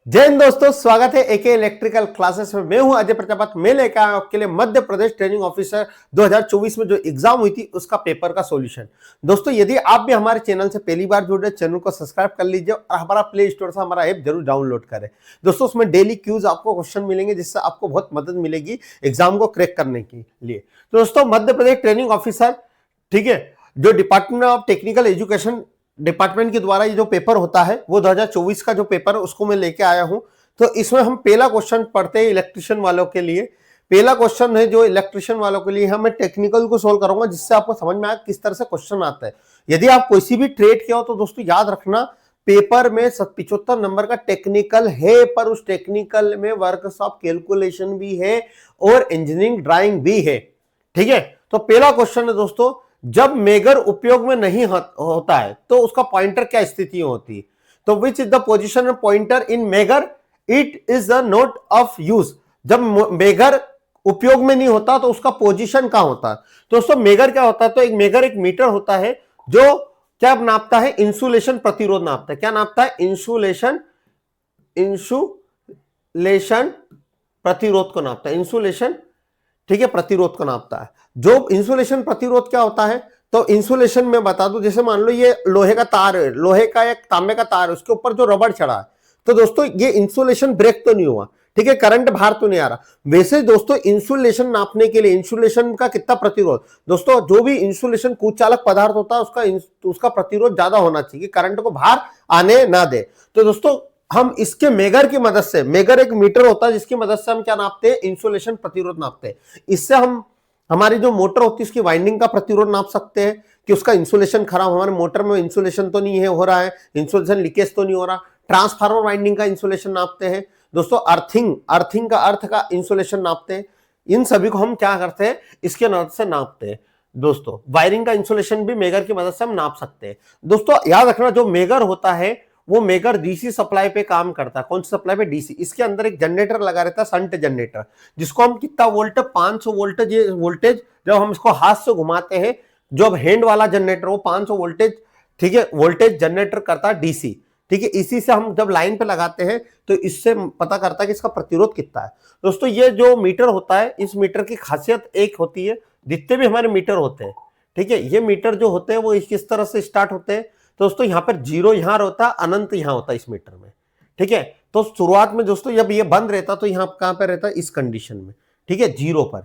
जय हिंद दोस्तों, स्वागत है एके इलेक्ट्रिकल क्लासेस में। मैं हूं अजय प्रजापत। मैं लेकर आया आपके लिए मध्य प्रदेश ट्रेनिंग ऑफिसर 2024 में जो एग्जाम हुई थी उसका पेपर का सॉल्यूशन। दोस्तों, यदि आप भी हमारे चैनल से पहली बार जुड़ रहे, चैनल को सब्सक्राइब कर लीजिए और हमारा प्ले स्टोर से हमारा ऐप जरूर डाउनलोड करें। दोस्तों, उसमें डेली क्यूज आपको क्वेश्चन मिलेंगे जिससे आपको बहुत मदद मिलेगी एग्जाम को क्रैक करने के लिए। तो दोस्तों, मध्य प्रदेश ट्रेनिंग ऑफिसर, ठीक है, जो department of technical education department के द्वारा ये जो पेपर होता है वो 2024 का जो पेपर है उसको मैं लेके आया हूं। तो इसमें हम पहला क्वेश्चन पढ़ते हैं इलेक्ट्रिशियन वालों के लिए। पहला क्वेश्चन है जो इलेक्ट्रिशियन वालों के लिए, मैं टेक्निकल को सोल्व करूंगा जिससे आपको समझ में आए किस तरह से क्वेश्चन आता है। यदि आप कोई भी ट्रेड किया हो तो दोस्तों याद रखना, पेपर में 75 नंबर का टेक्निकल है, पर उस टेक्निकल में वर्कशॉप कैलकुलेशन भी है और इंजीनियरिंग ड्राइंग भी है। ठीक है, तो पहला क्वेश्चन है दोस्तों, जब मेगर उपयोग में नहीं होता है तो उसका पॉइंटर क्या स्थिति होती है? तो which is the position of pointer in megger? It is the note of use. जब मेगर उपयोग में नहीं होता तो उसका पोजीशन कहां होता है? तो दोस्तों, मेगर क्या होता है? तो एक मेगर एक मीटर होता है जो क्या नापता है? इंसुलेशन प्रतिरोध नापता है। क्या नापता है? इंसुलेशन प्रतिरोध को नापता है। इंसुलेशन, ठीक है, प्रतिरोध को नापता है। जो इंसुलेशन प्रतिरोध क्या होता है? तो इंसुलेशन में बता दूं, जैसे मान लो ये लोहे का तार है, लोहे का एक तांबे का तार है, उसके ऊपर जो रबड़ चढ़ा है, तो दोस्तों ये इंसुलेशन ब्रेक तो नहीं हुआ, ठीक है, करंट बाहर तो नहीं आ रहा। वैसे दोस्तों, इंसुलेशन नापने के लिए इंसुलेशन का कितना प्रतिरोध, दोस्तों जो भी इंसुलेशन कुचालक पदार्थ होता है उसका प्रतिरोध ज्यादा होना चाहिए, करंट को बाहर आने ना दे। तो दोस्तों, हम इसके मेगर की मदद से, मेगर एक मीटर होता है जिसकी मदद से हम क्या नापते हैं? इंसुलेशन प्रतिरोध नापते हैं। इससे हम हमारी जो मोटर होती है उसकी वाइंडिंग का प्रतिरोध नाप सकते हैं कि उसका इंसुलेशन खराब, हमारे मोटर में इंसुलेशन तो नहीं है हो रहा है, इंसुलेशन लीकेज तो नहीं हो रहा। ट्रांसफार्मर वाइंडिंग का इंसुलेशन नापते हैं दोस्तों। अर्थिंग का अर्थ का इंसुलेशन नापते हैं। इन सभी को हम क्या करते हैं? इसके मदद से नापते हैं। दोस्तों, वायरिंग का इंसुलेशन भी मेगर की मदद से हम नाप सकते हैं। दोस्तों याद रखना, जो मेगर होता है वो मेगर डीसी सप्लाई पे काम करता है। कौन सी सप्लाई पे? डीसी। इसके अंदर एक जनरेटर लगा रहता है, शंट जनरेटर, जिसको हम कितना वोल्ट? 500 वोल्टेज। ये वोल्टेज जब हम इसको हाथ से घुमाते हैं, जो हैंड वाला जनरेटर वो 500 वोल्टेज, ठीक है, वोल्टेज जनरेटर करता है डीसी। ठीक है, इसी से हम जब लाइन पे लगाते हैं तो इससे पता करता है कि इसका प्रतिरोध कितना है। दोस्तों, ये जो मीटर होता है, इस मीटर की खासियत एक होती है, जितने भी हमारे मीटर होते हैं, ठीक है, ये मीटर जो होते हैं वो किस तरह से स्टार्ट होते हैं? तो दोस्तों, यहां पर जीरो यहां होता है, अनंत यहां होता है इस मीटर में। ठीक है, तो शुरुआत में दोस्तों जब ये बंद रहता तो यहां कहां पे रहता है? इस कंडीशन में, ठीक है, जीरो पर,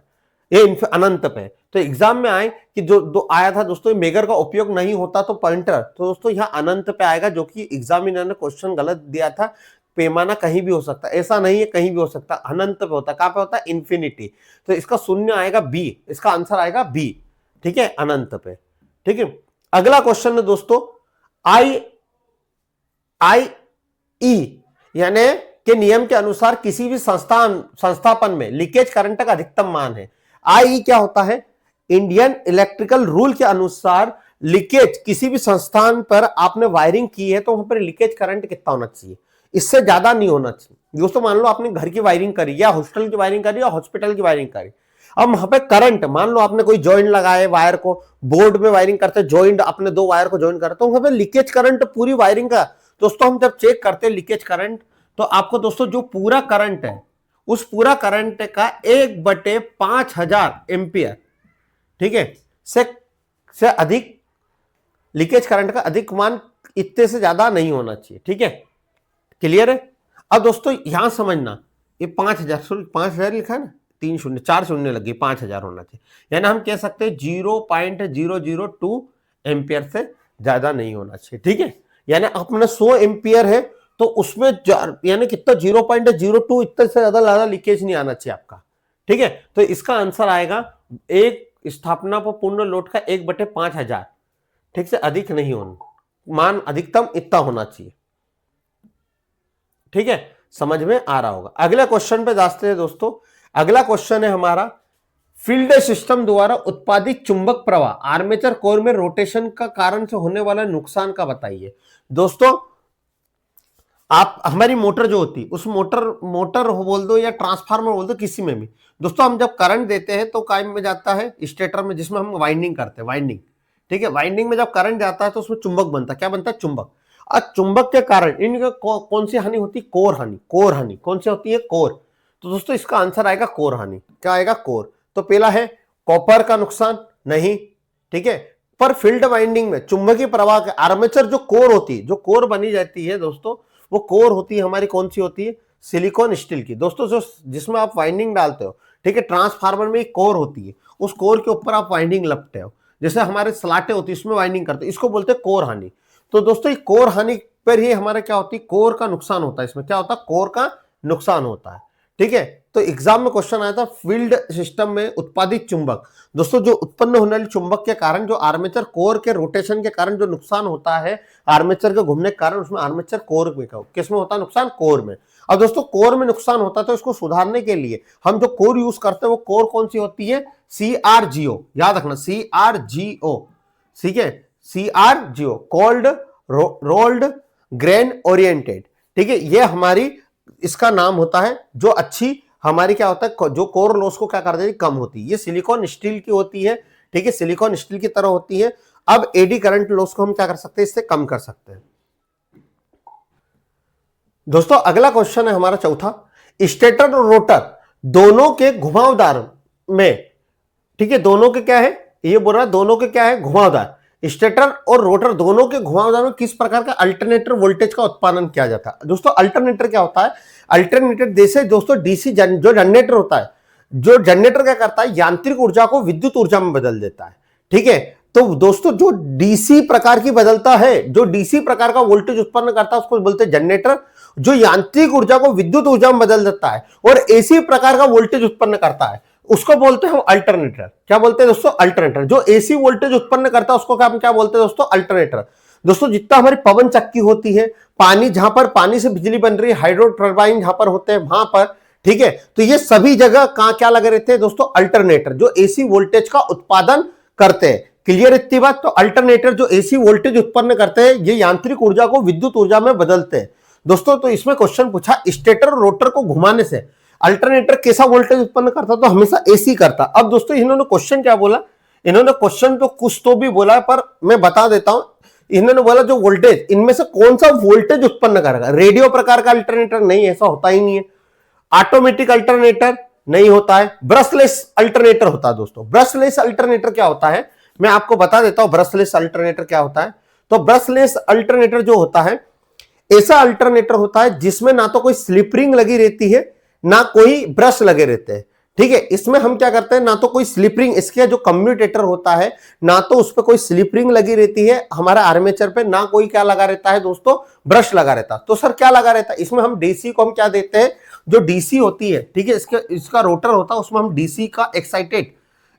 ये अनंत पे। तो एग्जाम में आए कि जो दो आया था दोस्तों, मेगर का उपयोग नहीं होता तो पॉइंटर, तो दोस्तों यहाँ अनंत पे आएगा, जो कि एग्जामिनर ने क्वेश्चन गलत दिया था। पैमाना कहीं भी हो सकता है, ऐसा नहीं है कहीं भी हो सकता, अनंत पे होता है। कहां पे होता है? इंफिनिटी। तो इसका शून्य आएगा बी, इसका आंसर आएगा बी, ठीक है, अनंत पे। ठीक है, अगला क्वेश्चन है दोस्तों, आई ई यानी के नियम के अनुसार किसी भी संस्थापन में लीकेज करंट का अधिकतम मान है। आई क्या होता है? इंडियन इलेक्ट्रिकल रूल के अनुसार लीकेज, किसी भी संस्थान पर आपने वायरिंग की है तो वहां पर लीकेज करंट कितना होना चाहिए? इससे ज्यादा नहीं होना चाहिए। दोस्तों मान लो आपने घर की वायरिंग करी, या हॉस्टल की वायरिंग करी, या हॉस्पिटल की वायरिंग करी। अब वहां पे करंट, मान लो आपने कोई जॉइंट लगाए वायर को, बोर्ड में वायरिंग करते जॉइंट, अपने दो वायर को जॉइंट करते, तो वहां पे लीकेज करंट पूरी वायरिंग का, दोस्तों हम जब चेक करते हैं लीकेज करंट, तो आपको दोस्तों जो पूरा करंट है उस पूरा करंट का 1/5000 एम्पियर, ठीक है, से अधिक, लीकेज करंट का अधिक मान इतने से ज्यादा नहीं होना चाहिए। ठीक है, क्लियर है? अब दोस्तों यहां समझना, ये 5000 लिखा है ना, 3 शून्य 4 शून्य लगी, 5000 होना चाहिए। यानी हम कह सकते हैं 0.002 एम्पियर से ज्यादा नहीं होना चाहिए। ठीक है, यानी अपना 100 एम्पियर है तो उसमें यानी कितना? 0.02, इतने से ज्यादा लीकेज नहीं आना चाहिए आपका। ठीक है, तो इसका आंसर आएगा एक स्थापना पर पूर्ण लोड का 1/5000, ठीक से अधिक नहीं होना, मान अधिकतम इतना होना चाहिए। ठीक है, समझ में आ रहा होगा। अगले क्वेश्चन पे जाते हैं दोस्तों। अगला क्वेश्चन है हमारा, फील्ड सिस्टम द्वारा उत्पादित चुंबक प्रवाह आर्मेचर कोर में रोटेशन का कारण से होने वाला नुकसान का बताइए। दोस्तों, आप हमारी मोटर जो होती है, उस मोटर बोल दो या ट्रांसफार्मर बोल दो, किसी में भी दोस्तों हम जब करंट देते हैं तो कायम में जाता है स्टेटर में, जिसमें हम वाइंडिंग करते हैं, वाइंडिंग। ठीक है, वाइंडिंग में जब करंट जाता है तो उसमें चुंबक बनता है। क्या बनता है? चुंबक। अब चुंबक के कारण इनका कौन सी हानि होती है? कोर हानि। कोर हानि कौन सी होती है? कोर। तो दोस्तों इसका आंसर आएगा कोर हानि। क्या आएगा? कोर। तो पहला है कॉपर का नुकसान, नहीं, ठीक है। पर फील्ड वाइंडिंग में चुंबकीय प्रवाह के आर्मेचर जो कोर होती है, जो कोर बनी जाती है दोस्तों, वो कोर होती है हमारी कौन सी होती है? सिलिकॉन स्टील की। दोस्तों जो जिसमें आप वाइंडिंग डालते हो, ठीक है, ट्रांसफार्मर में एक कोर होती है, उस कोर के ऊपर आप वाइंडिंग लपटे हो, जैसे हमारे सलाटे होती है इसमें वाइंडिंग करते हैं, इसको बोलते हैं कोर हानि। तो दोस्तों ये कोर हानि पर ही हमारा क्या होती है? कोर का नुकसान होता है। इसमें क्या होता है? कोर का नुकसान होता है, ठीक है। तो एग्जाम में क्वेश्चन आया था फील्ड सिस्टम में उत्पादित चुंबक। दोस्तों जो उत्पन्न होने वाले चुंबक के कारण जो आर्मेचर कोर के रोटेशन के कारण जो नुकसान होता है आर्मेचर के घूमने के कारण, उसमें आर्मेचर कोर में किसमें होता है नुकसान? कोर में। अब दोस्तों कोर में नुकसान होता है तो इसको सुधारने के लिए हम जो कोर यूज करते हैं वो कोर कौन सी होती है? CRGO। याद रखना CRGO, ठीक है, CRGO, cold rolled grain oriented, ठीक है। ये हमारी इसका नाम होता है जो अच्छी हमारी क्या होता है, जो कोर लॉस को क्या कर देती है? कम होती है। ये सिलिकॉन स्टील की होती है, ठीक है, सिलिकॉन स्टील की तरह होती है। अब एडी करंट लॉस को हम क्या कर सकते हैं? इससे कम कर सकते हैं। दोस्तों अगला क्वेश्चन है हमारा चौथा, स्टेटर और रोटर दोनों के घुमावदार में, ठीक है, दोनों के क्या है? ये बोल रहा है दोनों के क्या है? घुमावदार। स्टेटर और रोटर दोनों के घुमावदार में किस प्रकार का अल्टरनेटर वोल्टेज का उत्पादन किया जाता है? दोस्तों अल्टरनेटर क्या होता है? अल्टरनेटर जैसे दोस्तों डीसी जो जनरेटर होता है, जो जनरेटर क्या करता है? यांत्रिक ऊर्जा को विद्युत ऊर्जा में बदल देता है, ठीक है। तो दोस्तों जो डीसी प्रकार की बदलता है, जो डीसी प्रकार का वोल्टेज उत्पन्न करता है उसको बोलते हैं जनरेटर। जो यांत्रिक ऊर्जा को विद्युत ऊर्जा में बदल देता है और एसी प्रकार का वोल्टेज उत्पन्न करता है उसको बोलते हैं हम अल्टरनेटर। क्या बोलते हैं दोस्तों? अल्टरनेटर। जो एसी वोल्टेज उत्पन्न करता है उसको हम क्या बोलते हैं दोस्तों? अल्टरनेटर। दोस्तों जितना हमारी पवन चक्की होती है, पानी जहां पर पानी से बिजली बन रही है, हाइड्रो टर्बाइन जहां पर होते हैं वहां पर, ठीक है, तो ये सभी जगह कहां क्या लगे रहते हैं दोस्तों? अल्टरनेटर, जो एसी वोल्टेज का उत्पादन करते हैं। क्लियर इतनी बात? तो अल्टरनेटर जो एसी वोल्टेज उत्पन्न करते हैं, ये यांत्रिक ऊर्जा को विद्युत ऊर्जा में बदलते हैं दोस्तों। तो इसमें क्वेश्चन पूछा स्टेटर और रोटर को घुमाने से अल्टरनेटर कैसा वोल्टेज उत्पन्न करता? तो हमेशा एसी करता। अब दोस्तों इन्होंने क्वेश्चन क्या बोला? इन्होंने क्वेश्चन तो कुछ तो भी बोला, पर मैं बता देता हूं। इन्होंने बोला जो वोल्टेज, इनमें से कौन सा वोल्टेज उत्पन्न करेगा? रेडियो प्रकार का अल्टरनेटर नहीं, ऐसा होता ही नहीं है। ऑटोमेटिक अल्टरनेटर नहीं होता है। ब्रशलेस अल्टरनेटर होता है दोस्तों। ब्रशलेस अल्टरनेटर क्या होता है मैं आपको बता देता हूं। ब्रशलेस अल्टरनेटर क्या होता है? तो ब्रशलेस अल्टरनेटर जो होता है, ऐसा अल्टरनेटर होता है जिसमें ना तो कोई स्लिप रिंग लगी रहती है ना कोई ब्रश लगे रहते हैं, ठीक है। इसमें हम क्या करते हैं, ना तो कोई स्लिप रिंग, इसके जो कम्यूटेटर होता है ना तो उस पर कोई स्लिप रिंग लगी रहती है हमारा आर्मेचर पे, ना कोई क्या लगा रहता है दोस्तों? ब्रश लगा रहता है। तो सर क्या लगा रहता है इसमें? हम डीसी को हम क्या देते हैं? जो डीसी होती है, ठीक है, इसका रोटर होता है, उसमें हम डीसी का एक्साइटेड,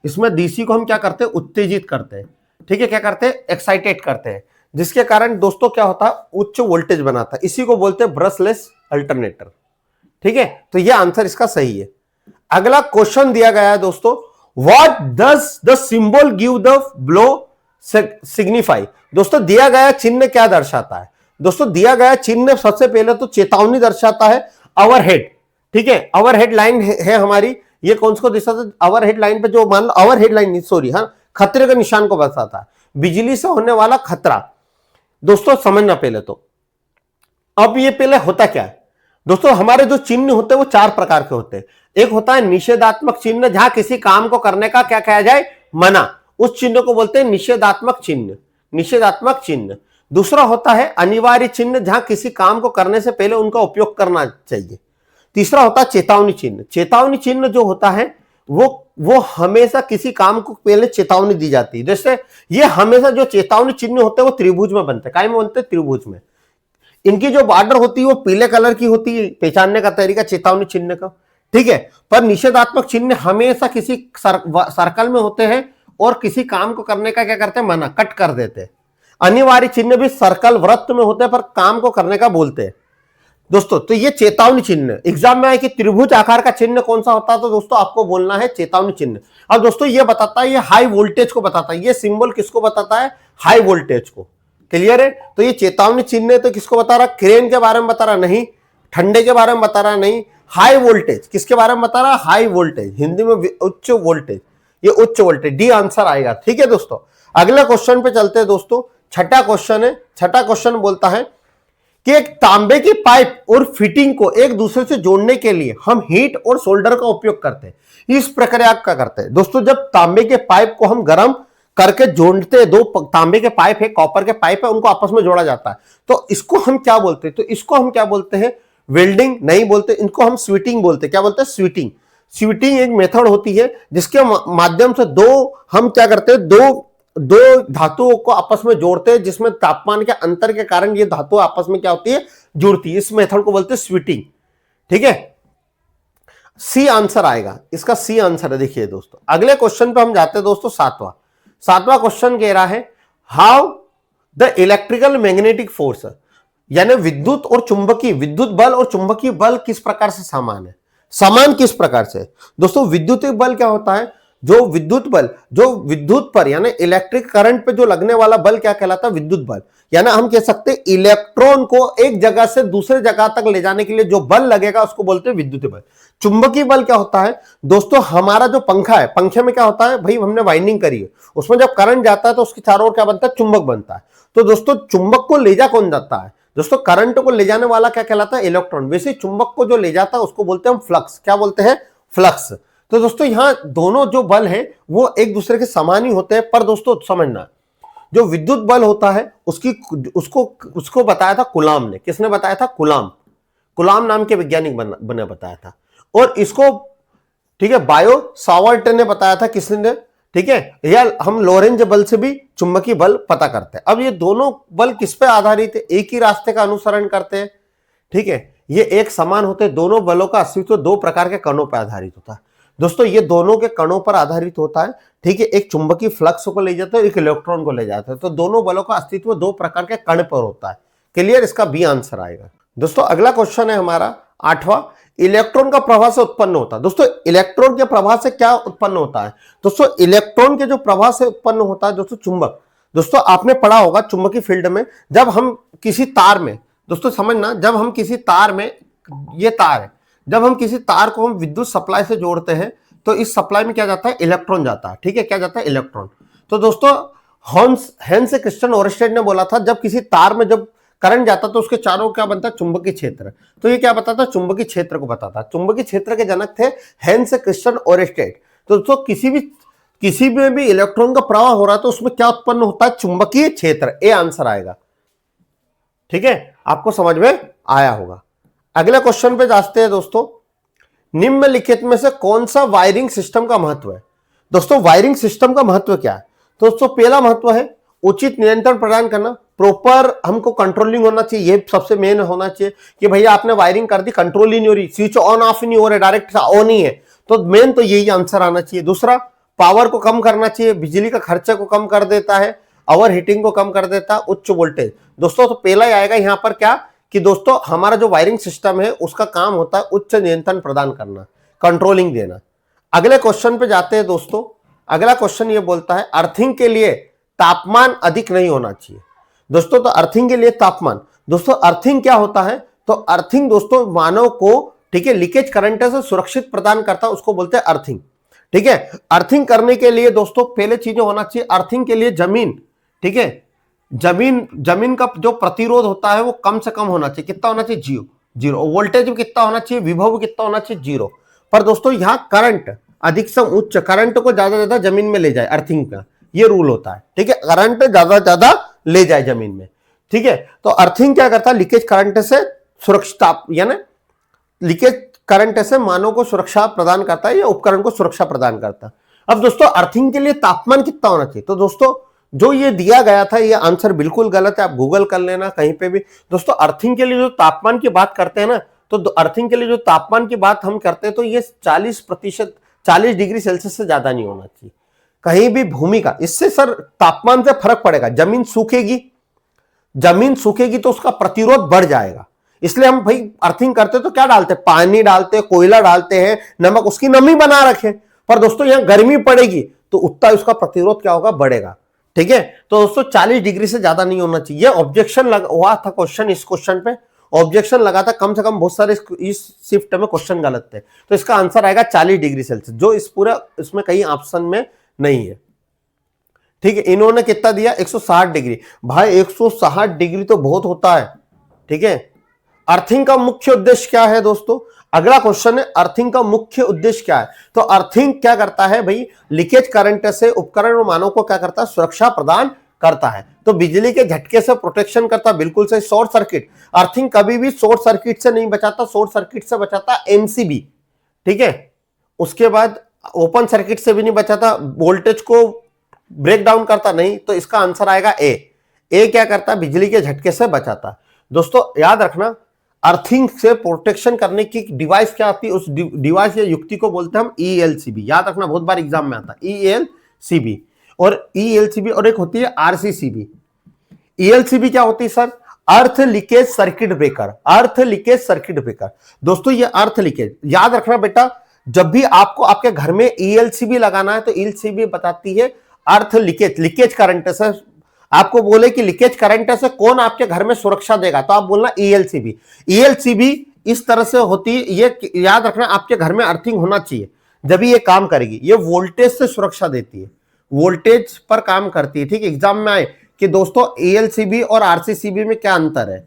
इसमें डीसी को हम क्या करते हैं? उत्तेजित करते हैं, ठीक है। क्या करते हैं? एक्साइटेड करते हैं, जिसके कारण दोस्तों क्या होता है? उच्च वोल्टेज बनाता है। इसी को बोलते हैं ब्रशलेस अल्टरनेटर, ठीक है। तो ये आंसर इसका सही है। अगला क्वेश्चन दिया गया है दोस्तों, what does the symbol give the blow signify? दोस्तों दिया गया चिन्ह क्या दर्शाता है? दोस्तों दिया गया चिन्ह सबसे पहले तो चेतावनी दर्शाता है। अवर हेड, ठीक है, अवर हेड लाइन है हमारी, ये कौन सी को दर्शाता है? अवर हेड लाइन पे जो मान लो, अवर हेड लाइन सॉरी, हाँ, खतरे के निशान को बताता है, बिजली से होने वाला खतरा। दोस्तों समझना पहले तो, अब ये पहले होता क्या है दोस्तों? हमारे जो चिन्ह होते हैं वो चार प्रकार के होते हैं। एक होता है निषेधात्मक चिन्ह, जहां किसी काम को करने का क्या कहा जाए? मना, उस चिन्ह को बोलते हैं निषेधात्मक चिन्ह, निषेधात्मक चिन्ह। दूसरा होता है अनिवार्य चिन्ह, जहां किसी काम को करने से पहले उनका उपयोग करना चाहिए। तीसरा होता है चेतावनी चिन्ह। चेतावनी चिन्ह जो होता है वो हमेशा किसी काम को पहले चेतावनी दी जाती है। जैसे ये हमेशा जो चेतावनी चिन्ह होते हैं वो त्रिभुज में बनते हैं। काय में बनते हैं? त्रिभुज में। इनकी जो बॉर्डर होती है वो पीले कलर की होती है, पहचानने का तरीका चेतावनी चिन्ह का, ठीक है। पर निषेधात्मक चिन्ह हमेशा किसी सर्कल में होते हैं और किसी काम को करने का क्या करते हैं? मना, कट कर देते हैं। अनिवार्य चिन्ह भी सर्कल वृत्त में होते हैं पर काम को करने का बोलते हैं दोस्तों। तो ये चेतावनी चिन्ह। एग्जाम में आए कि त्रिभुज आकार का चिन्ह कौन सा होता है, तो दोस्तों आपको बोलना है चेतावनी चिन्ह। अब दोस्तों ये बताता है, ये हाई वोल्टेज को बताता है। ये सिंबल किसको बताता है? हाई वोल्टेज को। क्लियर है? तो ये चेतावनी चिन्ह है, तो किसको बता रहा? क्रेन के बारे में बता रहा नहीं, ठंडे के बारे में बता रहा नहीं, हाई वोल्टेज किसके बारे में बता रहा? हाई वोल्टेज, हिंदी में उच्च वोल्टेज, ये उच्च वोल्टेज, डी आंसर आएगा। ठीक है दोस्तों, अगले क्वेश्चन पे चलते हैं दोस्तों। छठा क्वेश्चन है। छठा क्वेश्चन बोलता है कि एक तांबे की पाइप और फिटिंग को एक दूसरे से जोड़ने के लिए हम हीट और सोल्डर का उपयोग करते हैं। इस प्रक्रिया का करते हैं दोस्तों, जब तांबे के पाइप को हम गर्म करके जोड़ते हैं, दो तांबे के पाइप है, कॉपर के पाइप है, उनको आपस में जोड़ा जाता है, तो इसको हम क्या बोलते हैं? तो इसको हम क्या बोलते हैं? वेल्डिंग नहीं बोलते, इनको हम स्वीटिंग बोलते हैं। क्या बोलते हैं? स्वीटिंग। स्वीटिंग एक मेथड होती है जिसके माध्यम से हम क्या करते हैं, दो धातुओं को आपस में जोड़ते हैं, जिसमें तापमान के अंतर के कारण ये धातु आपस में क्या होती है? जुड़ती है। इस मेथड को बोलते हैं स्वीटिंग। ठीक है, सी आंसर आएगा इसका, सी आंसर है। देखिए दोस्तों, अगले क्वेश्चन पे हम जाते हैं दोस्तों, सातवां क्वेश्चन कह रहा है how the electrical magnetic force, यानी विद्युत बल और चुंबकीय बल किस प्रकार से समान है? समान किस प्रकार से? दोस्तों विद्युतीय बल क्या होता है? जो विद्युत पर यानी इलेक्ट्रिक करंट पे जो लगने वाला बल क्या कहलाता है? विद्युत बल। यानी हम कह सकते हैं इलेक्ट्रॉन को एक जगह से दूसरे जगह तक ले जाने के लिए जो बल लगेगा उसको बोलते हैं विद्युतीय बल। चुंबकीय बल क्या होता है? दोस्तों हमारा जो पंखा है, पंखे में क्या होता है भाई? हमने वाइंडिंग करी है, उसमें जब करंट जाता है तो उसके चारों ओर क्या बनता है? चुंबक बनता है। तो दोस्तों चुंबक को ले जा कौन जाता है? दोस्तों करंट को ले जाने वाला क्या कहलाता है? इलेक्ट्रॉन। वैसे चुंबक को जो ले जाता है उसको बोलते हैं हम फ्लक्स। क्या बोलते हैं? फ्लक्स। तो दोस्तों यहां दोनों जो बल है वो एक दूसरे के समान ही होते हैं, पर दोस्तों समझना, जो विद्युत बल होता है उसको बताया था कुलाम ने। किसने बताया था? कुलाम नाम के वैज्ञानिक बने बताया था। और इसको ठीक है बायो सावर्ट ने बताया था। किसने? ठीक है, या हम लोरेंज बल से भी चुंबकीय बल पता करते हैं। अब ये दोनों बल किस पे आधारित है? एक ही रास्ते का अनुसरण करते हैं। ठीक है, ये एक समान होते हैं। दोनों बलों का अस्तित्व दो प्रकार के कणों पर आधारित होता है। दोस्तों ये दोनों के कणों पर आधारित होता है। ठीक है, एक चुंबकीय फ्लक्स को ले जाता है, एक इलेक्ट्रॉन को ले जाता है। तो दोनों बलों का अस्तित्व दो प्रकार के कण पर होता है। क्लियर? इसका बी आंसर आएगा। दोस्तों अगला क्वेश्चन है हमारा 8वां, इलेक्ट्रॉन का प्रवाह से उत्पन्न होता है। दोस्तों इलेक्ट्रॉन के प्रवाह से क्या उत्पन्न होता है? दोस्तों इलेक्ट्रॉन के जो प्रवाह से उत्पन्न होता है दोस्तों चुंबक। दोस्तों आपने पढ़ा होगा चुंबकीय फील्ड में, जब हम किसी तार में, दोस्तों समझना, जब हम किसी तार में, ये तार है, जब हम किसी तार को हम विद्युत सप्लाई से जोड़ते हैं तो इस सप्लाई में क्या जाता है? इलेक्ट्रॉन जाता है। ठीक है, क्या जाता है? इलेक्ट्रॉन। तो दोस्तों हेंस क्रिस्टियन ओरस्टेड ने बोला था जब किसी तार में जब करंट जाता तो उसके चारों क्या बनता है? चुंबकीय क्षेत्र। तो ये क्या बताता? चुंबकीय क्षेत्र को बताता। चुंबकीय क्षेत्र के जनक थे हेंस क्रिस्टियन ओरस्टेड। तो दोस्तों किसी में भी इलेक्ट्रॉन का प्रवाह हो रहा है तो उसमें क्या उत्पन्न होता है? चुंबकीय क्षेत्र। ए आंसर आएगा। ठीक है, आपको समझ में आया होगा। अगले क्वेश्चन पे जाते हैं दोस्तों, निम्नलिखित में से कौन सा वायरिंग सिस्टम का महत्व है? दोस्तों वायरिंग सिस्टम का महत्व क्या है? दोस्तों पहला महत्व है उचित नियंत्रण प्रदान करना। प्रॉपर हमको कंट्रोलिंग होना चाहिए, ये सबसे मेन होना चाहिए कि भैया आपने वायरिंग कर दी, कंट्रोल ही नहीं हो रही, स्विच ऑन ऑफ ही नहीं हो रहा, डायरेक्ट ऑन ही है, तो मेन तो यही आंसर आना चाहिए। दूसरा, पावर को कम करना चाहिए, बिजली का खर्चे को कम कर देता है, ओवर हीटिंग को कम कर देता है, उच्च वोल्टेज। दोस्तों तो पहला ही आएगा यहां पर क्या कि दोस्तों हमारा जो वायरिंग सिस्टम है उसका काम होता है उच्च नियंत्रण प्रदान करना, कंट्रोलिंग देना। अगले क्वेश्चन पे जाते हैं दोस्तों। अगला क्वेश्चन ये बोलता है अर्थिंग के लिए तापमान अधिक नहीं होना चाहिए। दोस्तों तो अर्थिंग के लिए तापमान, दोस्तों अर्थिंग क्या होता है? तो अर्थिंग दोस्तों मानव को ठीक है लीकेज करंट से सुरक्षित प्रदान करता है, उसको बोलते हैं अर्थिंग। ठीक है, अर्थिंग करने के लिए दोस्तों पहले चीजें होना चाहिए। अर्थिंग के लिए जमीन, ठीक है, जमीन का जो प्रतिरोध होता है वो कम से कम होना चाहिए। कितना होना चाहिए? जीरो। वोल्टेज कितना होना चाहिए? विभव कितना होना चाहिए? जीरो। पर दोस्तों यहां करंट अधिकतम उच्च, करंट को ज्यादा ज्यादा जमीन में ले जाए, अर्थिंग का ये रूल होता है। ठीक है, करंट ज्यादा ज्यादा ले जाए जमीन में। ठीक है, तो अर्थिंग क्या करता है? लीकेज करंट से सुरक्षित, यानी लीकेज करंट से मानव को सुरक्षा प्रदान करता है या उपकरण को सुरक्षा प्रदान करता है। अब दोस्तों अर्थिंग के लिए तापमान कितना होना चाहिए? तो दोस्तों जो ये दिया गया था ये आंसर बिल्कुल गलत है, आप गूगल कर लेना कहीं पे भी। दोस्तों अर्थिंग के लिए जो तापमान की बात करते हैं ना, तो अर्थिंग के लिए जो तापमान की बात हम करते हैं तो ये 40% 40 डिग्री सेल्सियस से ज्यादा नहीं होना चाहिए कहीं भी भूमि का। इससे सर तापमान से फर्क पड़ेगा, जमीन सूखेगी तो उसका प्रतिरोध बढ़ जाएगा। इसलिए हम भाई अर्थिंग करते तो क्या डालते हैं? पानी डालते हैं, कोयला डालते हैं, नमक, उसकी नमी बना रखें। पर दोस्तों यहां गर्मी पड़ेगी तो उतना उसका प्रतिरोध क्या होगा? बढ़ेगा। ठीक है, तो दोस्तों 40 डिग्री से ज्यादा नहीं होना चाहिए। ऑब्जेक्शन हुआ था क्वेश्चन, इस क्वेश्चन पे ऑब्जेक्शन लगा था, कम से कम बहुत सारे इस शिफ्ट में क्वेश्चन गलत थे। तो इसका आंसर आएगा 40 डिग्री सेल्सियस, जो इस पूरा इसमें कहीं ऑप्शन में नहीं है। ठीक है, इन्होंने कितना दिया? 160 डिग्री। भाई 160 डिग्री तो बहुत होता है। ठीक है। अर्थिंग का मुख्य उद्देश्य क्या है दोस्तों? अगला क्वेश्चन है, अर्थिंग का मुख्य उद्देश्य क्या है? तो अर्थिंग क्या करता है भाई? लीकेज करंट से उपकरण और मानव को क्या करता है? सुरक्षा प्रदान करता है। तो बिजली के झटके से प्रोटेक्शन करता, बिल्कुल से। शॉर्ट सर्किट, अर्थिंग कभी भी शॉर्ट सर्किट से नहीं बचाता, शॉर्ट सर्किट से बचाता एमसीबी, ठीक है। उसके बाद ओपन सर्किट से भी नहीं बचाता, वोल्टेज को ब्रेक डाउन करता नहीं। तो इसका आंसर आएगा ए क्या करता है? बिजली के झटके से बचाता। दोस्तों याद रखना, अर्थिंग से प्रोटेक्शन करने की डिवाइस क्या आती है? उस डिवाइस या युक्ति को बोलते हैं हम ईएलसीबी। याद रखना, बहुत बार एग्जाम में आता है ईएलसीबी और ईएलसीबी, और एक होती है आरसीसीबी। ईएलसीबी क्या होती है सर? अर्थ लीकेज सर्किट ब्रेकर। अर्थ लीकेज सर्किट ब्रेकर दोस्तों, ये अर्थ लीकेज याद रखना बेटा। जब भी आपको आपके घर में ईएलसीबी लगाना है तो ईएलसीबी बताती है अर्थ लीकेज, लीकेज करंट से। आपको बोले कि लीकेज करंट से कौन आपके घर में सुरक्षा देगा, तो आप बोलना ईएलसीबी। ईएलसीबी इस तरह से होती है, ये याद रखना, आपके घर में अर्थिंग होना चाहिए जब ये काम करेगी। ये वोल्टेज से सुरक्षा देती है, वोल्टेज पर काम करती है, ठीक। एग्जाम में आए कि दोस्तों ईएलसीबी और आरसीसीबी में क्या अंतर है।